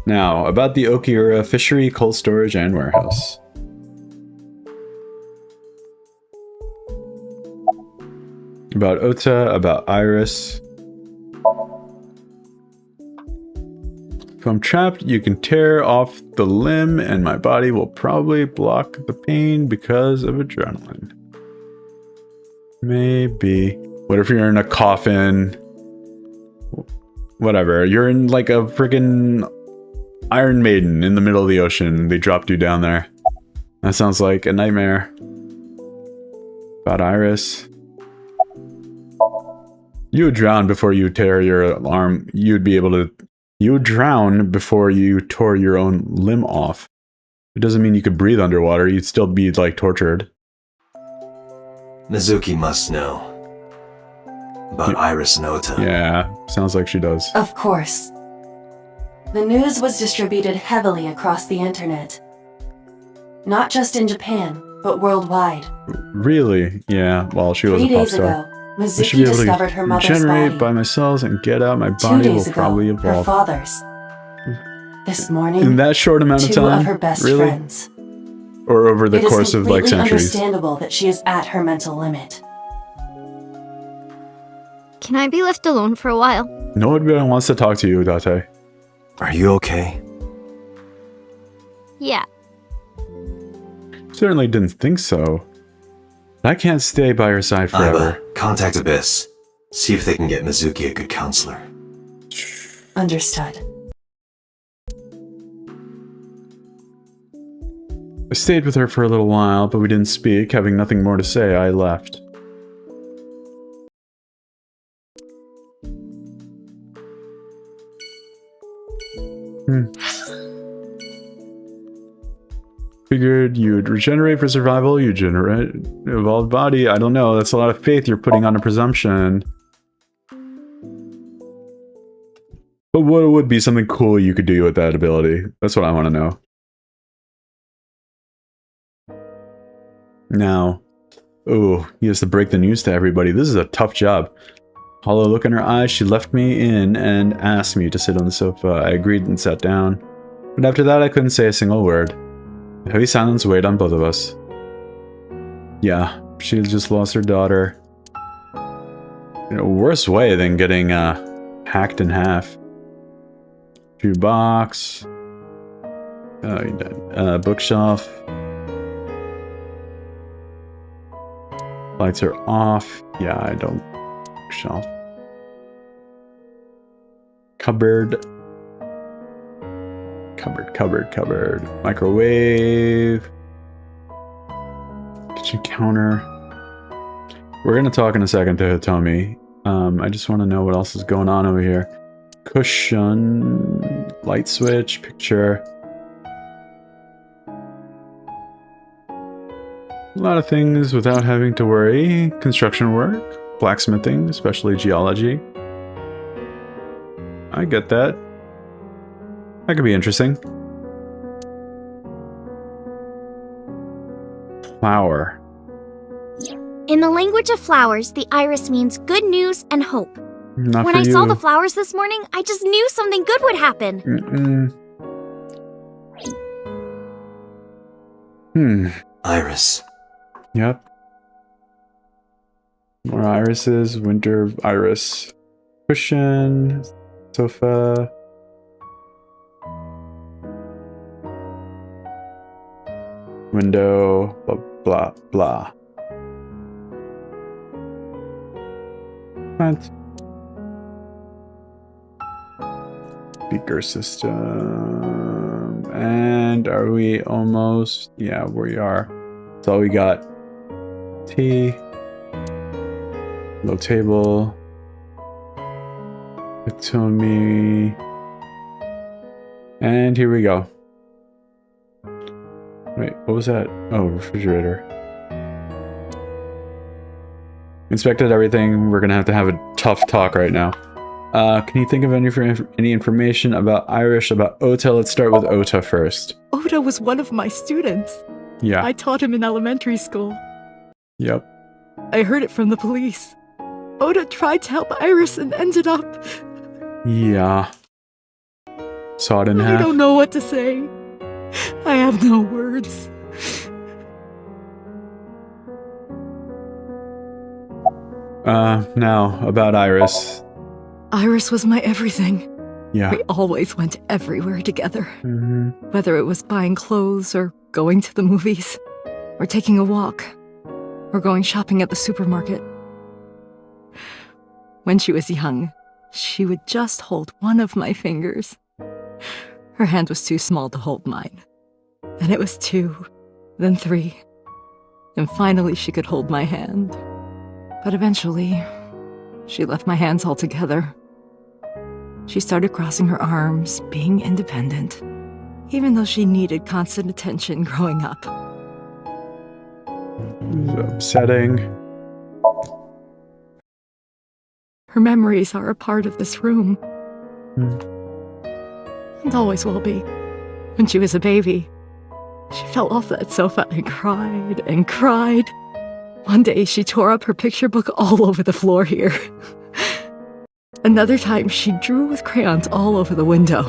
Now, about the Okiura Fishery Cold Storage and Warehouse. About Ota, about Iris. If I'm trapped, you can tear off the limb and my body will probably block the pain because of adrenaline. Maybe. What if you're in a coffin? Whatever. You're in like a freaking Iron Maiden in the middle of the ocean. They dropped you down there. That sounds like a nightmare. About Iris. You would drown before you tear your arm. You'd be able to... You would drown before you tore your own limb off. It doesn't mean you could breathe underwater. You'd still be, like, tortured. Mizuki must know. About Iris and Ota. Yeah, sounds like she does. Of course. The news was distributed heavily across the internet. Not just in Japan, but worldwide. Really? Yeah, well, she was 3 a pop days star. ago, I should Mizuki be able discovered her to mother's regenerate body. by my cells and get out. My 2 body will days ago, probably her evolve. father's. This morning, In that short amount of 2 time? of her best Really? friends. Or over the It is course of like completely centuries? understandable that she is at her mental limit. Can I be left alone for a while? Nobody wants to talk to you, Date. Are you okay? Yeah. Certainly didn't think so. But I can't stay by her side forever. Aiba, contact Abyss. See if they can get Mizuki a good counselor. Understood. I stayed with her for a little while, but we didn't speak. Having nothing more to say, I left. Figured you'd regenerate for survival, you generate evolved body. I don't know, that's a lot of faith you're putting on a presumption. But what would be something cool you could do with that ability? That's what I want to know. Now, oh, he has to break the news to everybody. This is a tough job. Hollow look in her eyes, she left me in and asked me to sit on the sofa. I agreed and sat down. But after that, I couldn't say a single word. The heavy silence weighed on both of us. Yeah, she had just lost her daughter. In a worse way than getting hacked in half. Shoebox. Oh, you're done. Bookshelf. Lights are off. Yeah, I don't. Bookshelf. Cupboard. Cupboard. Microwave. Kitchen counter. We're gonna talk in a second to Hitomi. I just want to know what else is going on over here. Cushion. Light switch. Picture. A lot of things without having to worry. Construction work. Blacksmithing, especially geology. I get that. That could be interesting. Flower. In the language of flowers, the iris means good news and hope. Not When for I you. saw the flowers this morning, I just knew something good would happen. Iris. Yep. More irises. Winter iris. Cushion. Sofa. Window. Blah, blah, blah. What? Speaker system. And are we almost? Yeah, we are. That's all we got. Tea. Low table. Hitomi. And here we go. Wait, what was that? Oh, refrigerator. Inspected everything. We're gonna have a tough talk right now. Can you think of any information about Irish, about Ota? Let's start with Ota first. Ota was one of my students. Yeah. I taught him in elementary school. Yep. I heard it from the police. Ota tried to help Iris and ended up... Yeah. Saw it in half. I don't know what to say. I have no words. Now, about Iris. Iris was my everything. Yeah. We always went everywhere together. Mm-hmm. Whether it was buying clothes or going to the movies, or taking a walk, or going shopping at the supermarket. When she was young, she would just hold one of my fingers. Her hand was too small to hold mine. Then it was 2, then 3, and finally she could hold my hand. But eventually, she left my hands altogether. She started crossing her arms, being independent, even though she needed constant attention growing up. Upsetting. Her memories are a part of this room. And always will be. When she was a baby, she fell off that sofa and cried and cried. One day she tore up her picture book all over the floor here. Another time she drew with crayons all over the window.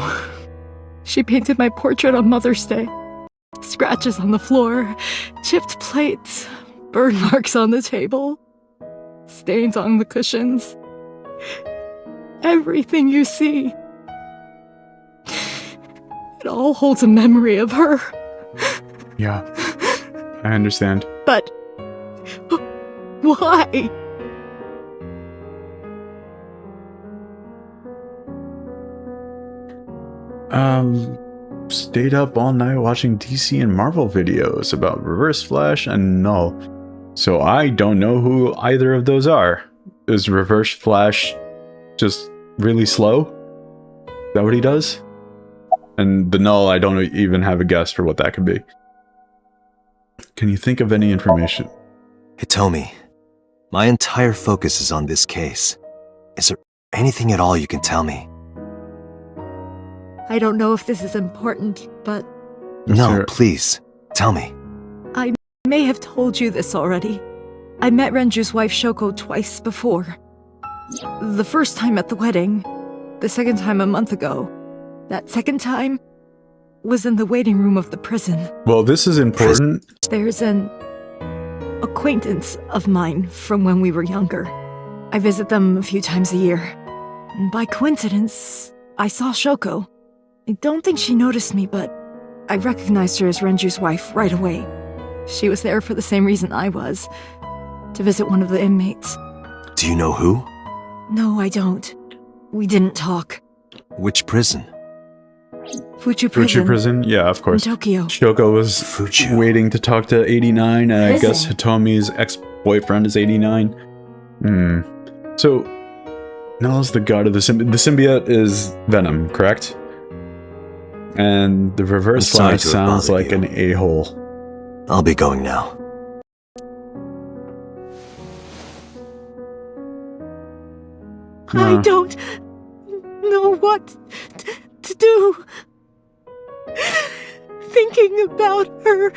She painted my portrait on Mother's Day. Scratches on the floor, chipped plates, burn marks on the table, stains on the cushions. Everything you see. It all holds a memory of her. Yeah, I understand. But why? Stayed up all night watching DC and Marvel videos about Reverse Flash and Null. So I don't know who either of those are. Is Reverse Flash just really slow? Is that what he does? And the Null, I don't even have a guess for what that could be. Can you think of any information? Hitomi, my entire focus is on this case. Is there anything at all you can tell me? I don't know if this is important, but No, please, tell me. I may have told you this already. I met Renju's wife Shoko twice before. The first time at the wedding, the second time a month ago. That second time was in the waiting room of the prison. Well, this is important. There's an acquaintance of mine from when we were younger. I visit them a few times a year. And by coincidence, I saw Shoko. I don't think she noticed me, but I recognized her as Renju's wife right away. She was there for the same reason I was, to visit one of the inmates. Do you know who? No, I don't. We didn't talk. Which prison? Fuchu Prison. Fuchu Prison? Yeah, of course. In Tokyo. Shoko was waiting to talk to 89, and I guess Prison. Hitomi's ex-boyfriend is 89. So, Null's the god of the symbiote. The symbiote is Venom, correct? And the Reverse I'm sorry Flash to have sounds bothered like you. an a-hole. I'll be going now. I don't know what to do. Thinking about her.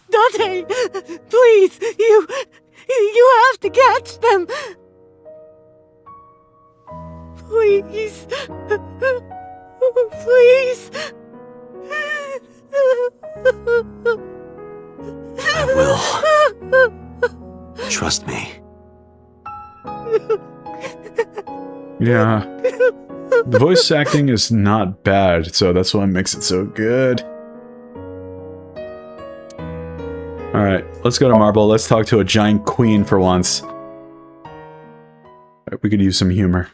Dante, please, you have to catch them. Please. Please. I will. Trust me. Yeah. The voice acting is not bad, so that's what makes it so good. Alright, let's go to Marble. Let's talk to a giant queen for once. We could use some humor.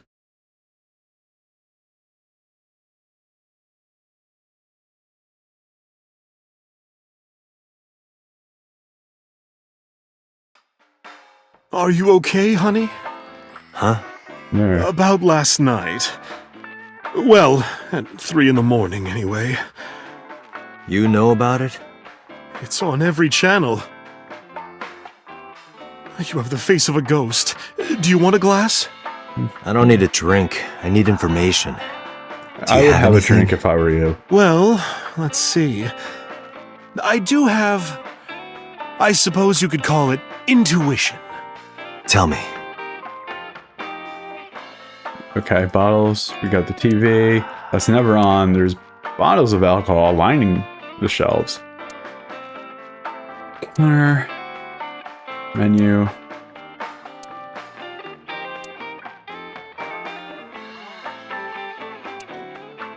Are you okay, honey? Huh? Yeah. About last night. Well, at 3 in the morning, anyway. You know about it? It's on every channel. You have the face of a ghost. Do you want a glass? I don't need a drink. I need information. I would have a drink if I were you. Well, let's see. I do have... I suppose you could call it intuition. Tell me. Okay, bottles. We got the TV. That's never on. There's bottles of alcohol lining the shelves. Counter. Menu.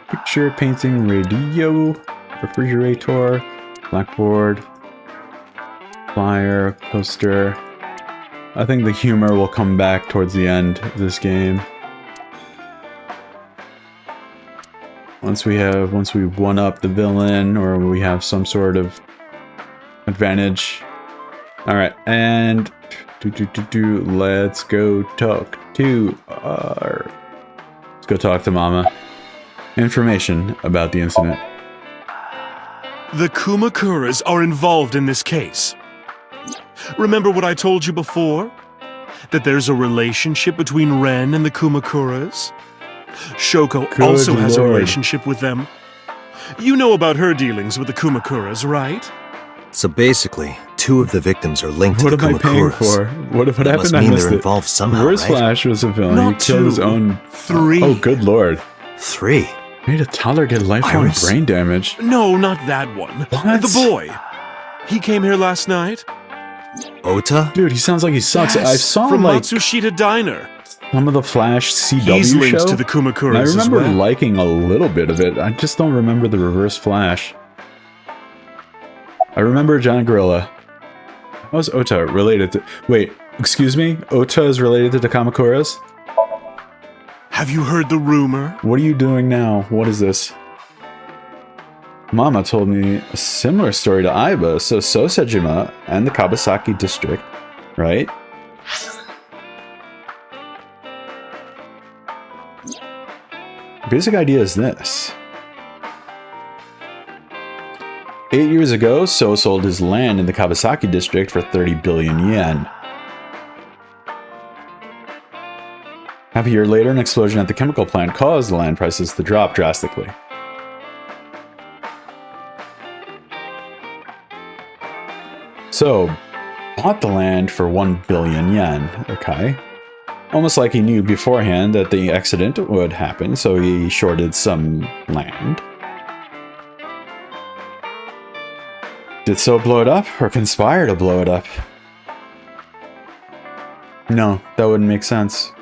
Picture, painting, radio, refrigerator, blackboard, flyer, poster. I think the humor will come back towards the end of this game. Once we one up the villain, or we have some sort of advantage. Alright, and let's go talk to let's go talk to Mama. Information about the incident. The Kumakuras are involved in this case. Remember what I told you before? That there's a relationship between Ren and the Kumakuras? Shoko also has a relationship with them. You know about her dealings with the Kumakuras, right? So basically, 2 of the victims are linked What to the am I paying Kumakuras. for? What That happened? must I mean missed they're it. involved somehow, Reverse right? Flash was a villain. Not He killed his 2, own... 3. Oh, good lord. 3? Made a toddler get lifelong Iris. brain damage. No, not that one. What? The boy. He came here last night. Ota? Dude, he sounds like he sucks. Yes, I saw from like Matsushita Diner. some of the Flash CW He's linked show. to the Kumakuras And I remember as well. liking a little bit of it. I just don't remember the Reverse Flash. I remember Giant Gorilla. How is Ota related to... Wait, excuse me? Ota is related to the Kamakuras? Have you heard the rumor? What are you doing now? What is this? Mama told me a similar story to Aiba, so Sosejima and the Kabasaki district, right? Basic idea is this. 8 years ago, So sold his land in the Kawasaki district for 30 billion yen. Half a year later, an explosion at the chemical plant caused the land prices to drop drastically. So, bought the land for 1 billion yen, okay? Almost like he knew beforehand that the accident would happen, so he shorted some land. Did So blow it up, or conspire to blow it up? No, that wouldn't make sense.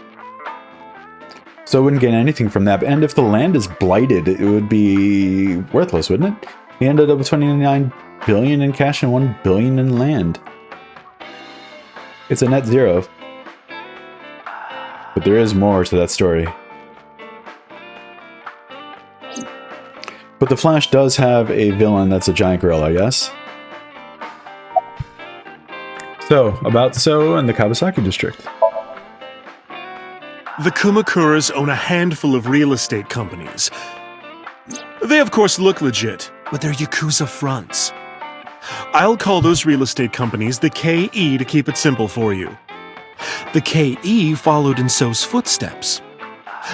So wouldn't get anything from that, and if the land is blighted, it would be worthless, wouldn't it? He ended up with 29 billion in cash and 1 billion in land. It's a net zero. But there is more to that story. But the Flash does have a villain that's a giant gorilla, yes? So, about So and the Kawasaki district. The Kumakuras own a handful of real estate companies. They of course look legit, but they're Yakuza fronts. I'll call those real estate companies the KE to keep it simple for you. The KE followed in So's footsteps.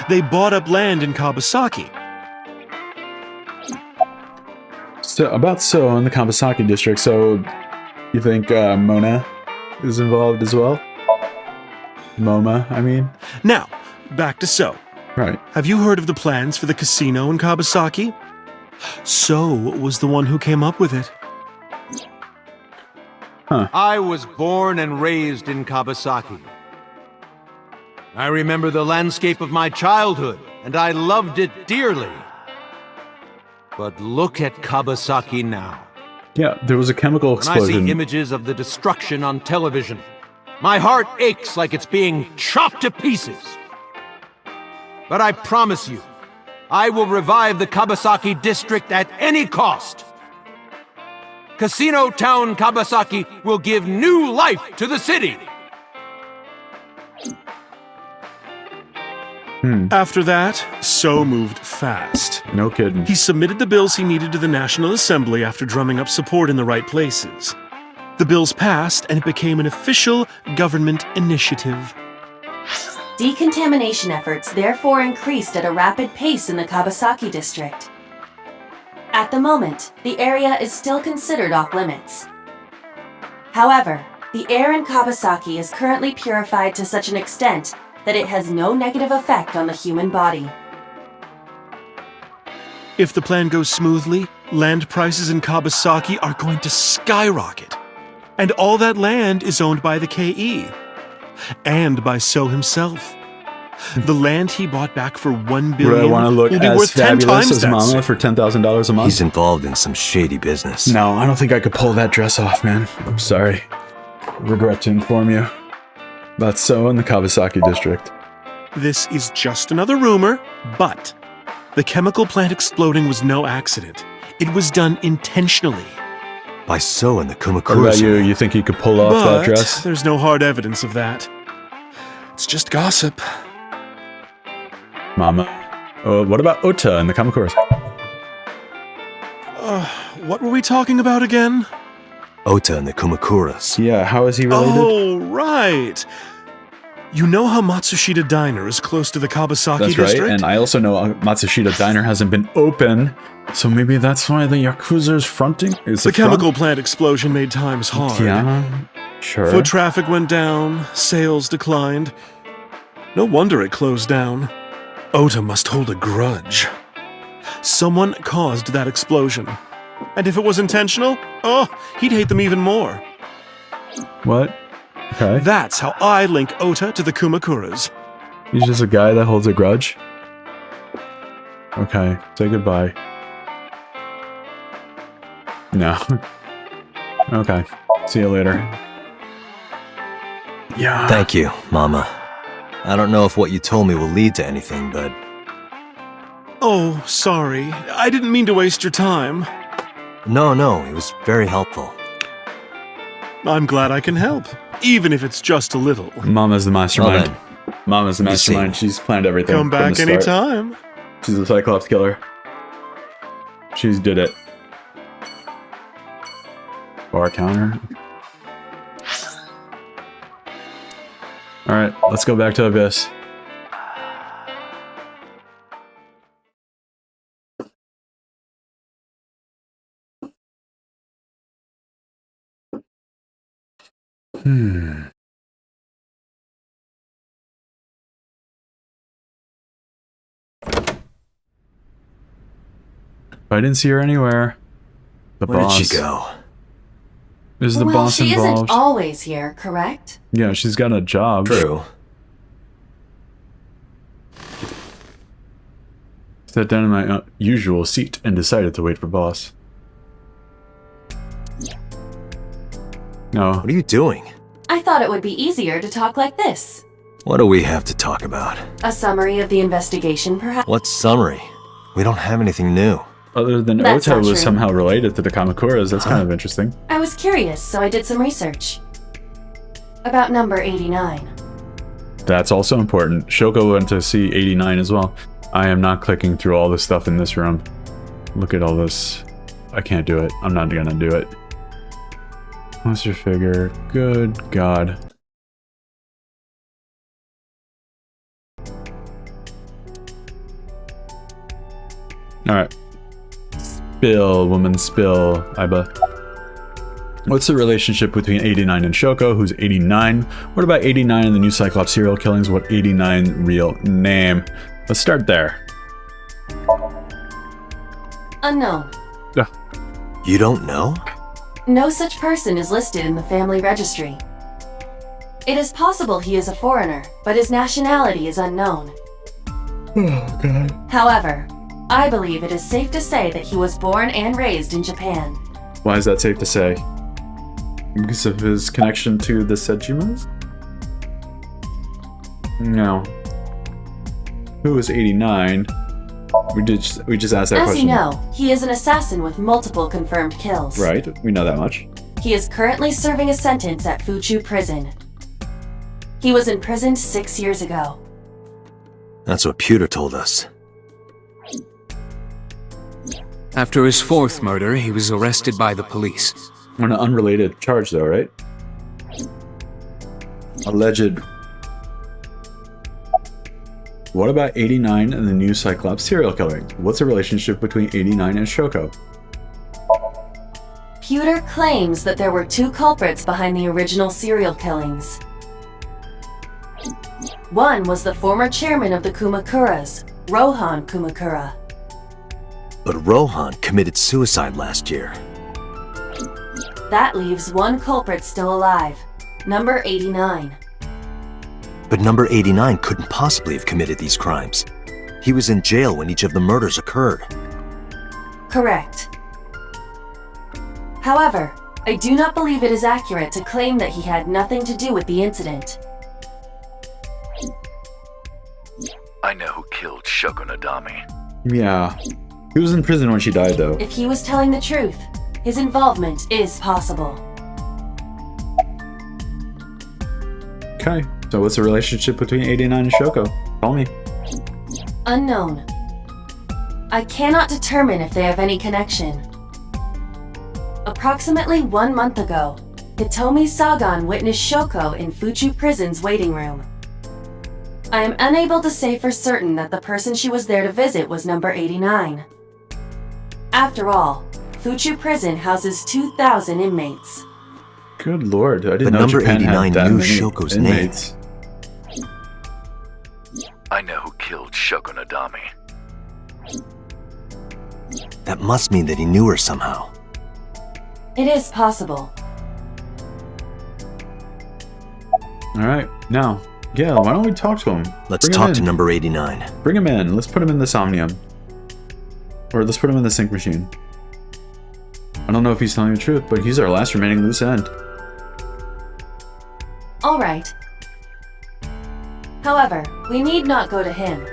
They bought up land in Kawasaki. So, about So and the Kawasaki district, so you think Mona is involved as well? MoMA, I mean? Now, back to So. Right. Have you heard of the plans for the casino in Kawasaki? So was the one who came up with it. Huh. I was born and raised in Kawasaki. I remember the landscape of my childhood, and I loved it dearly. But look at Kawasaki now. Yeah, there was a chemical When I explosion. see images of the destruction on television, my heart aches like it's being chopped to pieces. But I promise you, I will revive the Kawasaki district at any cost. Casino Town Kawasaki will give new life to the city. After that, So moved fast. No kidding. He submitted the bills he needed to the National Assembly after drumming up support in the right places. The bills passed, and it became an official government initiative. Decontamination efforts therefore increased at a rapid pace in the Kawasaki district. At the moment, the area is still considered off-limits. However, the air in Kawasaki is currently purified to such an extent that it has no negative effect on the human body. If the plan goes smoothly, land prices in Kabasaki are going to skyrocket. And all that land is owned by the KE. And by So himself. The land he bought back for $1 billion Would I want to look will be as worth 10 fabulous times as that Mama soon. for $10,000 a month? He's involved in some shady business. No, I don't think I could pull that dress off, man. I'm sorry. Regret to inform you. That's so in the Kabasaki district. This is just another rumor, but the chemical plant exploding was no accident. It was done intentionally. By So and the What Kumakura. about you? You think you could pull off that dress? There's no hard evidence of that. It's just gossip. Mama. What about Ota and the Kamakuras? What were we talking about again? Ota and the Kumakuras. Yeah, how is he related? Oh, right. You know how Matsushita Diner is close to the Kabasaki That's district? right, and I also know Matsushita Diner hasn't been open, so maybe that's why the Yakuza's fronting is The chemical plant explosion made times hard. Yeah, sure. Foot traffic went down, sales declined. No wonder it closed down. Ota must hold a grudge. Someone caused that explosion. And if it was intentional, he'd hate them even more. What? Okay. That's how I link Ota to the Kumakuras. He's just a guy that holds a grudge? Okay, say goodbye. No. Okay, see you later. Yeah. Thank you, Mama. I don't know if what you told me will lead to anything, but... Oh, sorry. I didn't mean to waste your time. No, it was very helpful. I'm glad I can help, even if it's just a little. Mama's the mastermind. Well Mama's the You see. mastermind. She's planned everything. Come from back the start. anytime. She's the Cyclops killer. She's did it. Bar counter. Alright, let's go back to Abyss. I didn't see her anywhere. The Where boss. did she go? Is the well, boss she involved? isn't always here, correct? Yeah, she's got a job. True. Sat down in my usual seat and decided to wait for boss. No. What are you doing? I thought it would be easier to talk like this. What do we have to talk about? A summary of the investigation, perhaps? What summary? We don't have anything new. Other than That's Ota not was true. somehow related to the Kamakuras, that's kind of interesting. I was curious, so I did some research. About number 89. That's also important. Shoko went to see 89 as well. I am not clicking through all the stuff in this room. Look at all this. I can't do it. I'm not gonna do it. Monster figure. Good God. Alright. Spill, woman, spill. Iba. What's the relationship between 89 and Shoko, who's 89? What about 89 and the new Cyclops serial killings? What 89 real name? Let's start there. Unknown. You don't know? No such person is listed in the family registry. It is possible he is a foreigner, but his nationality is unknown. Oh, God. However, I believe it is safe to say that he was born and raised in Japan. Why is that safe to say? Because of his connection to the Sejimas? No. Who is 89? We just asked that As question. you know, he is an assassin with multiple confirmed kills. Right, we know that much. He is currently serving a sentence at Fuchu Prison. He was imprisoned 6 years ago. That's what Pewter told us. After his fourth murder, he was arrested by the police. On an unrelated charge, though, right? Alleged. What about 89 and the new Cyclops serial killing? What's the relationship between 89 and Shoko? Pewter claims that there were two culprits behind the original serial killings. One was the former chairman of the Kumakuras, Rohan Kumakura. But Rohan committed suicide last year. That leaves one culprit still alive. Number 89. But number 89 couldn't possibly have committed these crimes. He was in jail when each of the murders occurred. Correct. However, I do not believe it is accurate to claim that he had nothing to do with the incident. I know who killed Shoko Nadami. Yeah. He was in prison when she died, though. If he was telling the truth, his involvement is possible. Okay. So what's the relationship between 89 and Shoko? Tell me. Unknown. I cannot determine if they have any connection. Approximately 1 month ago, Hitomi Sagan witnessed Shoko in Fuchu Prison's waiting room. I am unable to say for certain that the person she was there to visit was number 89. After all, Fuchu Prison houses 2,000 inmates. Good lord, I didn't But know number Japan 89 had that knew many Shoko's inmates. I know who killed Shoko Nadami. That must mean that he knew her somehow. It is possible. Alright, now, yeah, why don't we talk to him? Let's Bring him talk to in. number 89. Bring him in. Let's put him in the Somnium. Or let's put him in the sync machine. I don't know if he's telling the truth, but he's our last remaining loose end. All right. However, we need not go to him.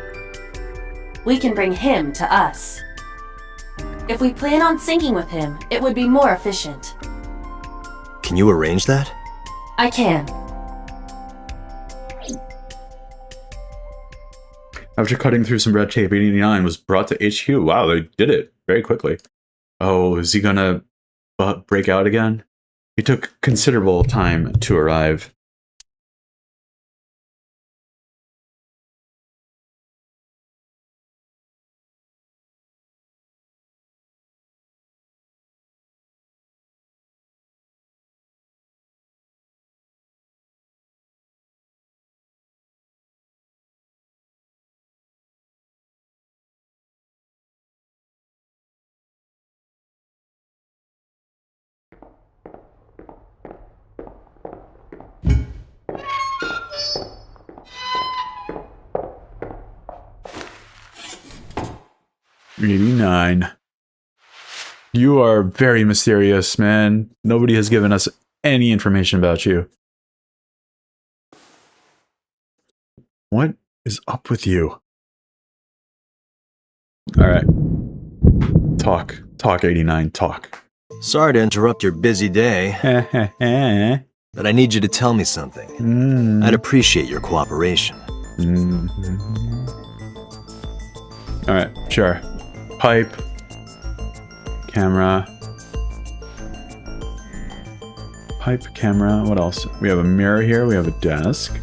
We can bring him to us. If we plan on syncing with him, it would be more efficient. Can you arrange that? I can. After cutting through some red tape, 89 was brought to HQ. Wow, they did it very quickly. Oh, is he gonna break out again? He took considerable time to arrive. '89. You are very mysterious, man. Nobody has given us any information about you. What is up with you? Alright. Talk, 89, talk. Sorry to interrupt your busy day, but I need you to tell me something. I'd appreciate your cooperation. Alright, sure. Pipe. Camera. Pipe, camera. What else? We have a mirror here. We have a desk.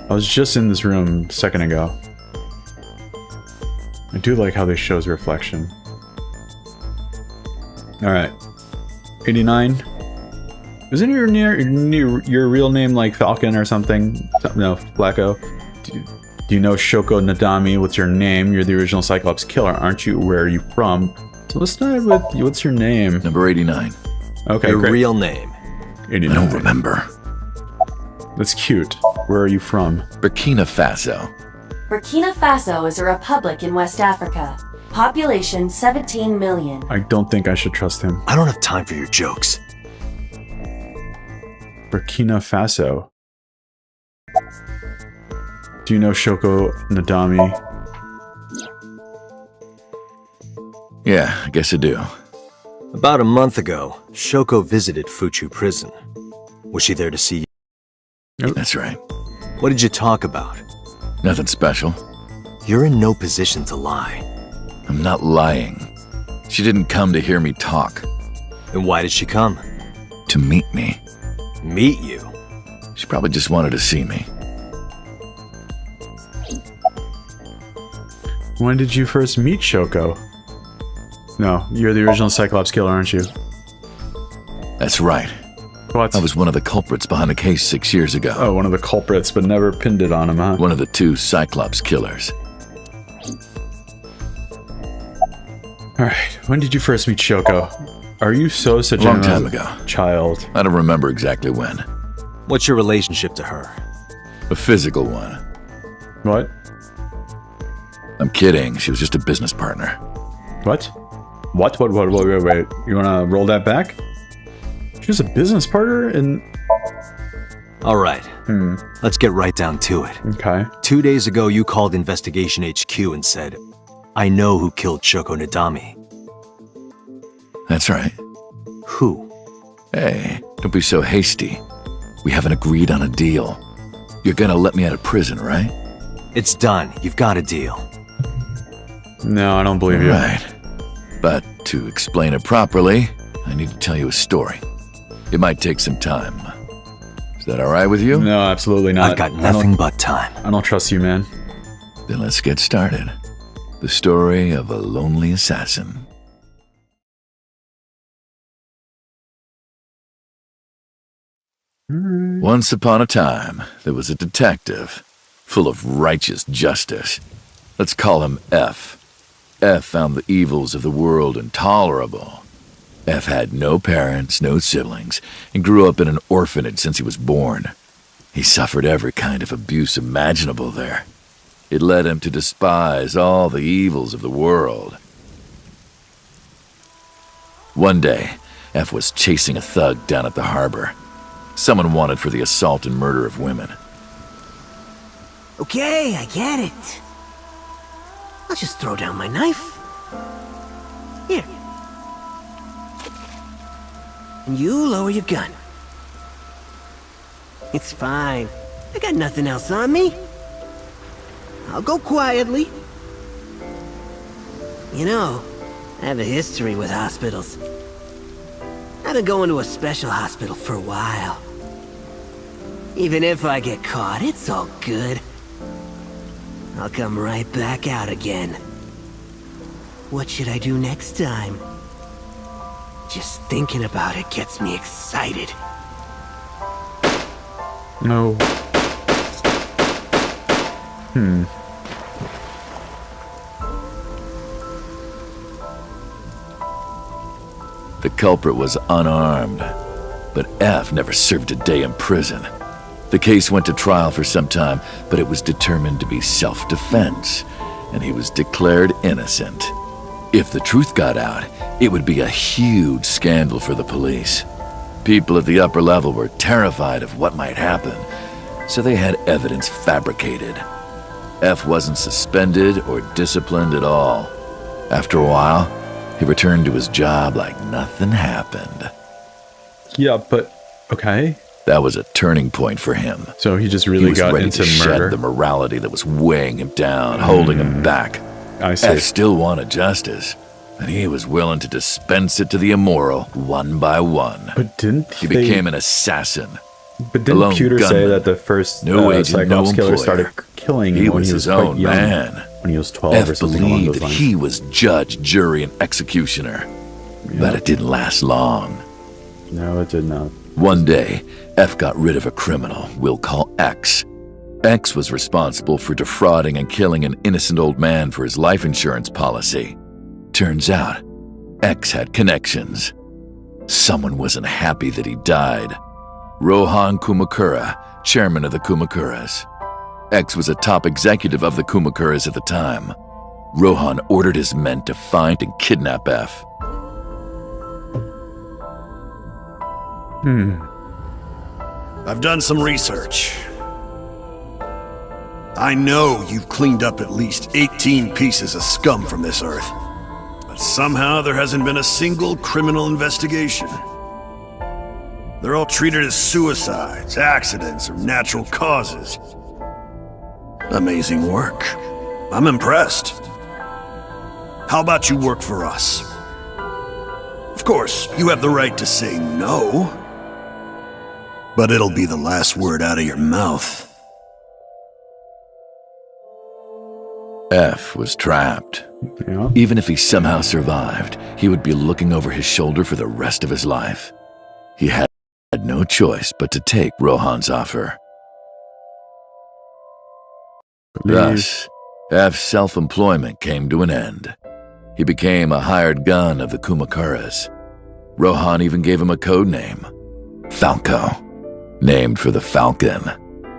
I was just in this room a second ago. I do like how this shows reflection. Alright. 89. Isn't your real name like Falcon or something? No, Flacco. Do you know Shoko Nadami? What's your name? You're the original Cyclops killer, aren't you? Where are you from? So let's start with, what's your name? Number 89. Okay, Your great. real name. 89. I don't remember. That's cute. Where are you from? Burkina Faso. Burkina Faso is a republic in West Africa. Population 17 million. I don't think I should trust him. I don't have time for your jokes. Burkina Faso. Do you know Shoko Nadami? Yeah, I guess I do. About a month ago, Shoko visited Fuchu Prison. Was she there to see you? That's right. What did you talk about? Nothing special. You're in no position to lie. I'm not lying. She didn't come to hear me talk. Then why did she come? To meet me. Meet you? She probably just wanted to see me. When did you first meet Shoko? No, you're the original Cyclops killer, aren't you? That's right. What? I was one of the culprits behind the case 6 years ago. Oh, one of the culprits, but never pinned it on him, huh? One of the 2 Cyclops killers. Alright, when did you first meet Shoko? Are you so such A long time ago. Child? I don't remember exactly when. What's your relationship to her? A physical one. What? I'm kidding. She was just a business partner. What? What? Wait. You wanna roll that back? She was a business partner in... Alright, let's get right down to it. Okay. 2 days ago, you called Investigation HQ and said, I know who killed Shoko Nadami. That's right. Who? Hey, don't be so hasty. We haven't agreed on a deal. You're gonna let me out of prison, right? It's done. You've got a deal. No, I don't believe you. Right. But to explain it properly, I need to tell you a story. It might take some time. Is that alright with you? No, absolutely not. I've got nothing but time. I don't trust you, man. Then let's get started. The story of a lonely assassin. Once upon a time, there was a detective, full of righteous justice. Let's call him F. F found the evils of the world intolerable. F had no parents, no siblings, and grew up in an orphanage since he was born. He suffered every kind of abuse imaginable there. It led him to despise all the evils of the world. One day, F was chasing a thug down at the harbor. Someone wanted for the assault and murder of women. Okay, I get it. I'll just throw down my knife. Here. And you lower your gun. It's fine. I got nothing else on me. I'll go quietly. You know, I have a history with hospitals. I've been going to a special hospital for a while. Even if I get caught, it's all good. I'll come right back out again. What should I do next time? Just thinking about it gets me excited. No. The culprit was unarmed, but F never served a day in prison. The case went to trial for some time, but it was determined to be self-defense, and he was declared innocent. If the truth got out, it would be a huge scandal for the police. People at the upper level were terrified of what might happen, so they had evidence fabricated. F wasn't suspended or disciplined at all. After a while, he returned to his job like nothing happened. Yeah, but... okay. That was a turning point for him. So he just really got ready into to shed murder? the morality that was weighing him down, holding him back. I see. F still wanted justice, and he was willing to dispense it to the immoral one by one. But didn't he became an assassin. But didn't Pewter say that the first Cyclops killer started killing he when was he was his quite own young? man. When he was 12 or F something along believed those that lines. he was judge, jury, and executioner. But it didn't last long. No, it did not. One day, F got rid of a criminal we'll call X. X was responsible for defrauding and killing an innocent old man for his life insurance policy. Turns out, X had connections. Someone wasn't happy that he died. Rohan Kumakura, chairman of the Kumakuras. X was a top executive of the Kumakuras at the time. Rohan ordered his men to find and kidnap F. I've done some research. I know you've cleaned up at least 18 pieces of scum from this earth. But somehow there hasn't been a single criminal investigation. They're all treated as suicides, accidents, or natural causes. Amazing work. I'm impressed. How about you work for us? Of course, you have the right to say no. But it'll be the last word out of your mouth. F was trapped. Yeah. Even if he somehow survived, he would be looking over his shoulder for the rest of his life. He had no choice but to take Rohan's offer. Thus, F's self-employment came to an end. He became a hired gun of the Kumakaras. Rohan even gave him a code name, Falco, named for the falcon,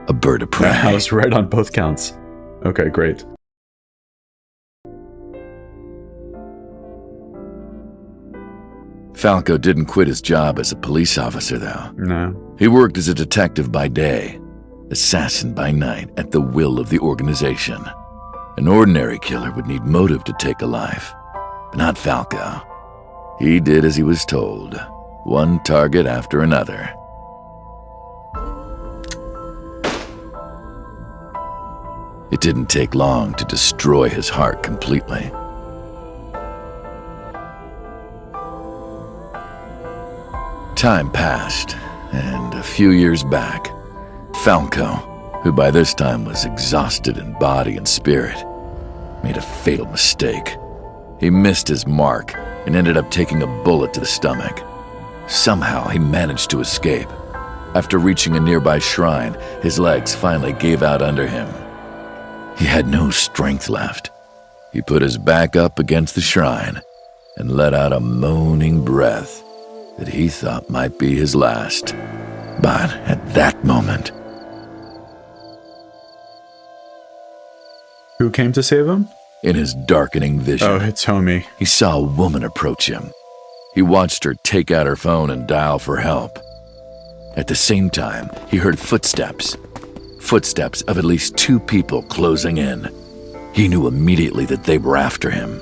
a bird of prey. I was right on both counts. Okay, great. Falco didn't quit his job as a police officer, though. No. He worked as a detective by day, assassin by night, at the will of the organization. An ordinary killer would need motive to take a life, but not Falco. He did as he was told, one target after another. It didn't take long to destroy his heart completely. Time passed, and a few years back, Falco, who by this time was exhausted in body and spirit, made a fatal mistake. He missed his mark and ended up taking a bullet to the stomach. Somehow he managed to escape. After reaching a nearby shrine, his legs finally gave out under him. He had no strength left. He put his back up against the shrine and let out a moaning breath that he thought might be his last. But at that moment... Who came to save him? In his darkening vision, oh, it's Homie. He saw a woman approach him. He watched her take out her phone and dial for help. At the same time, he heard footsteps. Footsteps of at least 2 people closing in. He knew immediately that they were after him.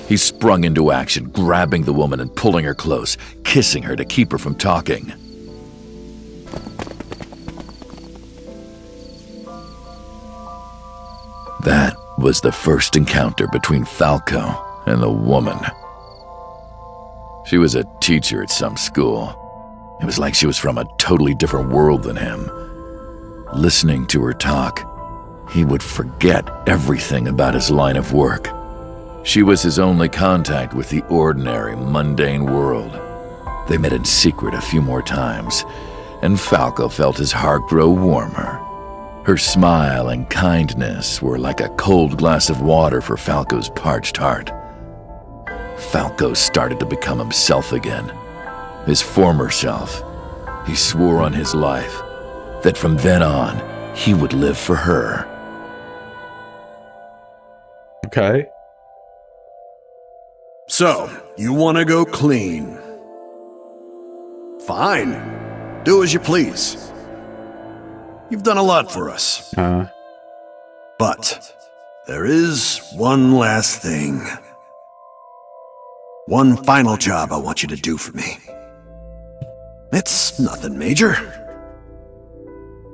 He sprung into action, grabbing the woman and pulling her close, kissing her to keep her from talking. That was the first encounter between Falco and the woman. She was a teacher at some school. It was like she was from a totally different world than him. Listening to her talk, he would forget everything about his line of work. She was his only contact with the ordinary, mundane world. They met in secret a few more times, and Falco felt his heart grow warmer. Her smile and kindness were like a cold glass of water for Falco's parched heart. Falco started to become himself again, his former self. He swore on his life that from then on, he would live for her. Okay. So, you want to go clean? Fine. Do as you please. You've done a lot for us. But there is one last thing. One final job I want you to do for me. It's nothing major.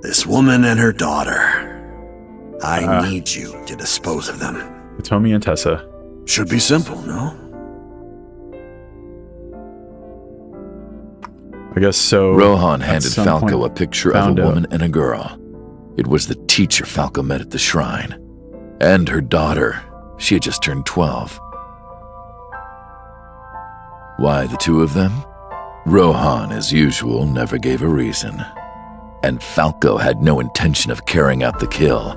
This woman and her daughter. I need you to dispose of them. Tommy and Tessa. Should be simple, no? I guess so. Rohan handed Falco a picture of a woman and a girl. It was the teacher Falco met at the shrine. And her daughter. She had just turned 12. Why the 2 of them? Rohan, as usual, never gave a reason. And Falco had no intention of carrying out the kill.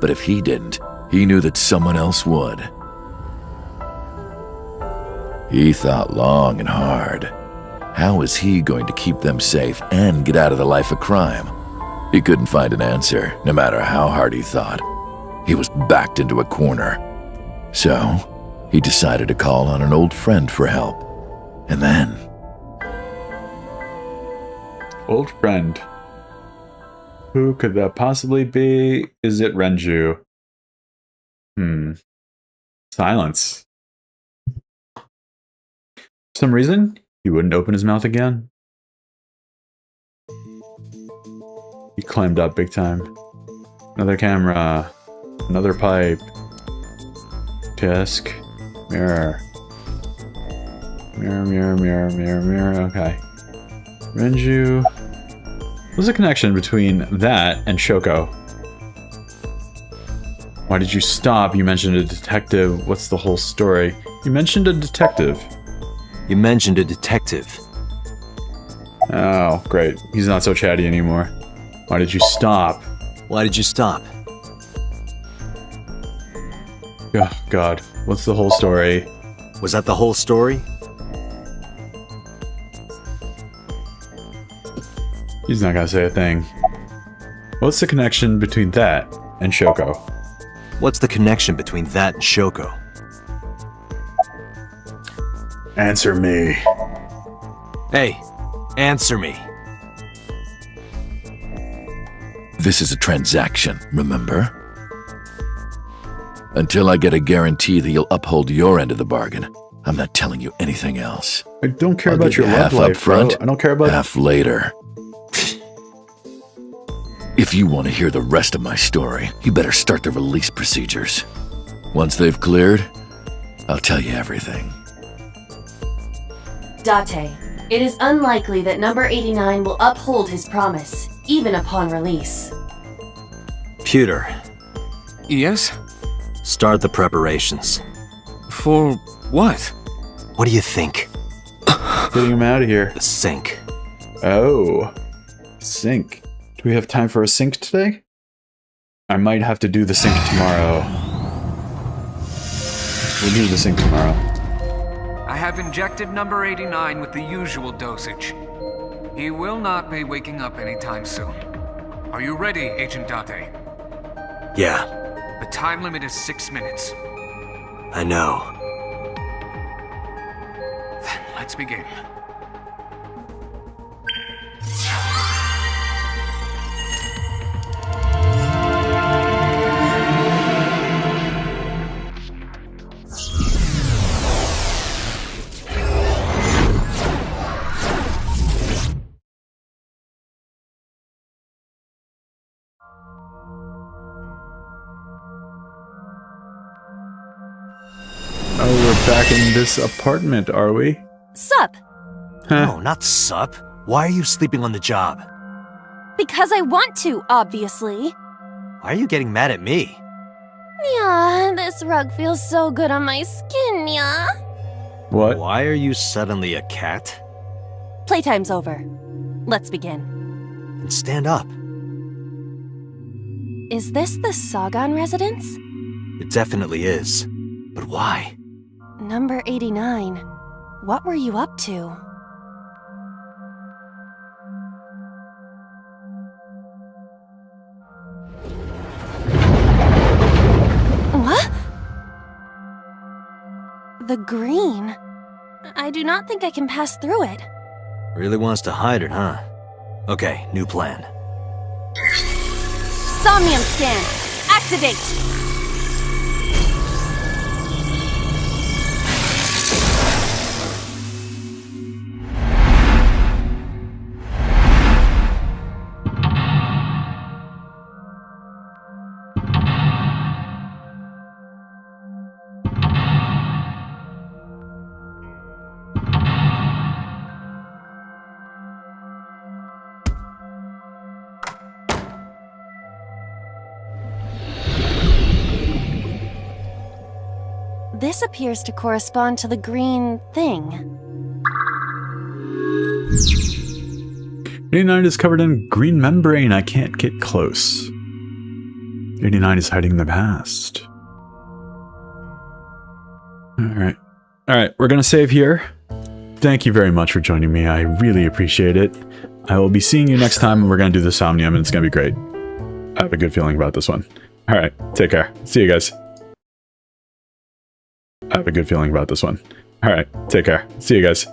But if he didn't, he knew that someone else would. He thought long and hard. How was he going to keep them safe and get out of the life of crime? He couldn't find an answer, no matter how hard he thought. He was backed into a corner. So, he decided to call on an old friend for help. And then... Old friend. Who could that possibly be? Is it Renju? Silence. For some reason, he wouldn't open his mouth again. He climbed up big time. Another camera. Another pipe. Disc. Mirror. Mirror, mirror, mirror, mirror, mirror. Okay. Renju. What's the connection between that and Shoko? Why did you stop? You mentioned a detective. What's the whole story? You mentioned a detective. You mentioned a detective. Oh, great. He's not so chatty anymore. Why did you stop? Why did you stop? Oh, God. What's the whole story? Was that the whole story? He's not gonna say a thing. What's the connection between that and Shoko? What's the connection between that and Shoko? Answer me. Hey, answer me. This is a transaction, remember? Until I get a guarantee that you'll uphold your end of the bargain, I'm not telling you anything else. I don't care I'll about give your you love half life, up front, bro. I don't care about... half later. If you want to hear the rest of my story, you better start the release procedures. Once they've cleared, I'll tell you everything. Date, it is unlikely that number 89 will uphold his promise, even upon release. Pewter, Yes? start the preparations. For what? What do you think? Getting him out of here. The sink. Oh. Sink. Do we have time for a sink today? I might have to do the sink tomorrow. We'll do the sink tomorrow. I have injected number 89 with the usual dosage. He will not be waking up anytime soon. Are you ready, Agent Date? Yeah, The time limit is 6 minutes. I know. Then let's begin. Oh, we're back in this apartment, are we? Sup? No, not sup. Why are you sleeping on the job? Because I want to, obviously. Why are you getting mad at me? Yeah, this rug feels so good on my skin, yeah. What? Why are you suddenly a cat? Playtime's over. Let's begin. And stand up. Is this the Sagan residence? It definitely is. But why? Number 89. What were you up to? What? The green. I do not think I can pass through it. Really wants to hide it, huh? Okay, new plan. Somnium scan. Activate. This appears to correspond to the green thing. 89 is covered in green membrane. I can't get close. 89 is hiding the past. Alright. Alright, we're gonna save here. Thank you very much for joining me. I really appreciate it. I will be seeing you next time, and we're gonna do the Somnium, and it's gonna be great. I have a good feeling about this one. Alright, take care. See you guys. I have a good feeling about this one. Alright, take care. See you guys.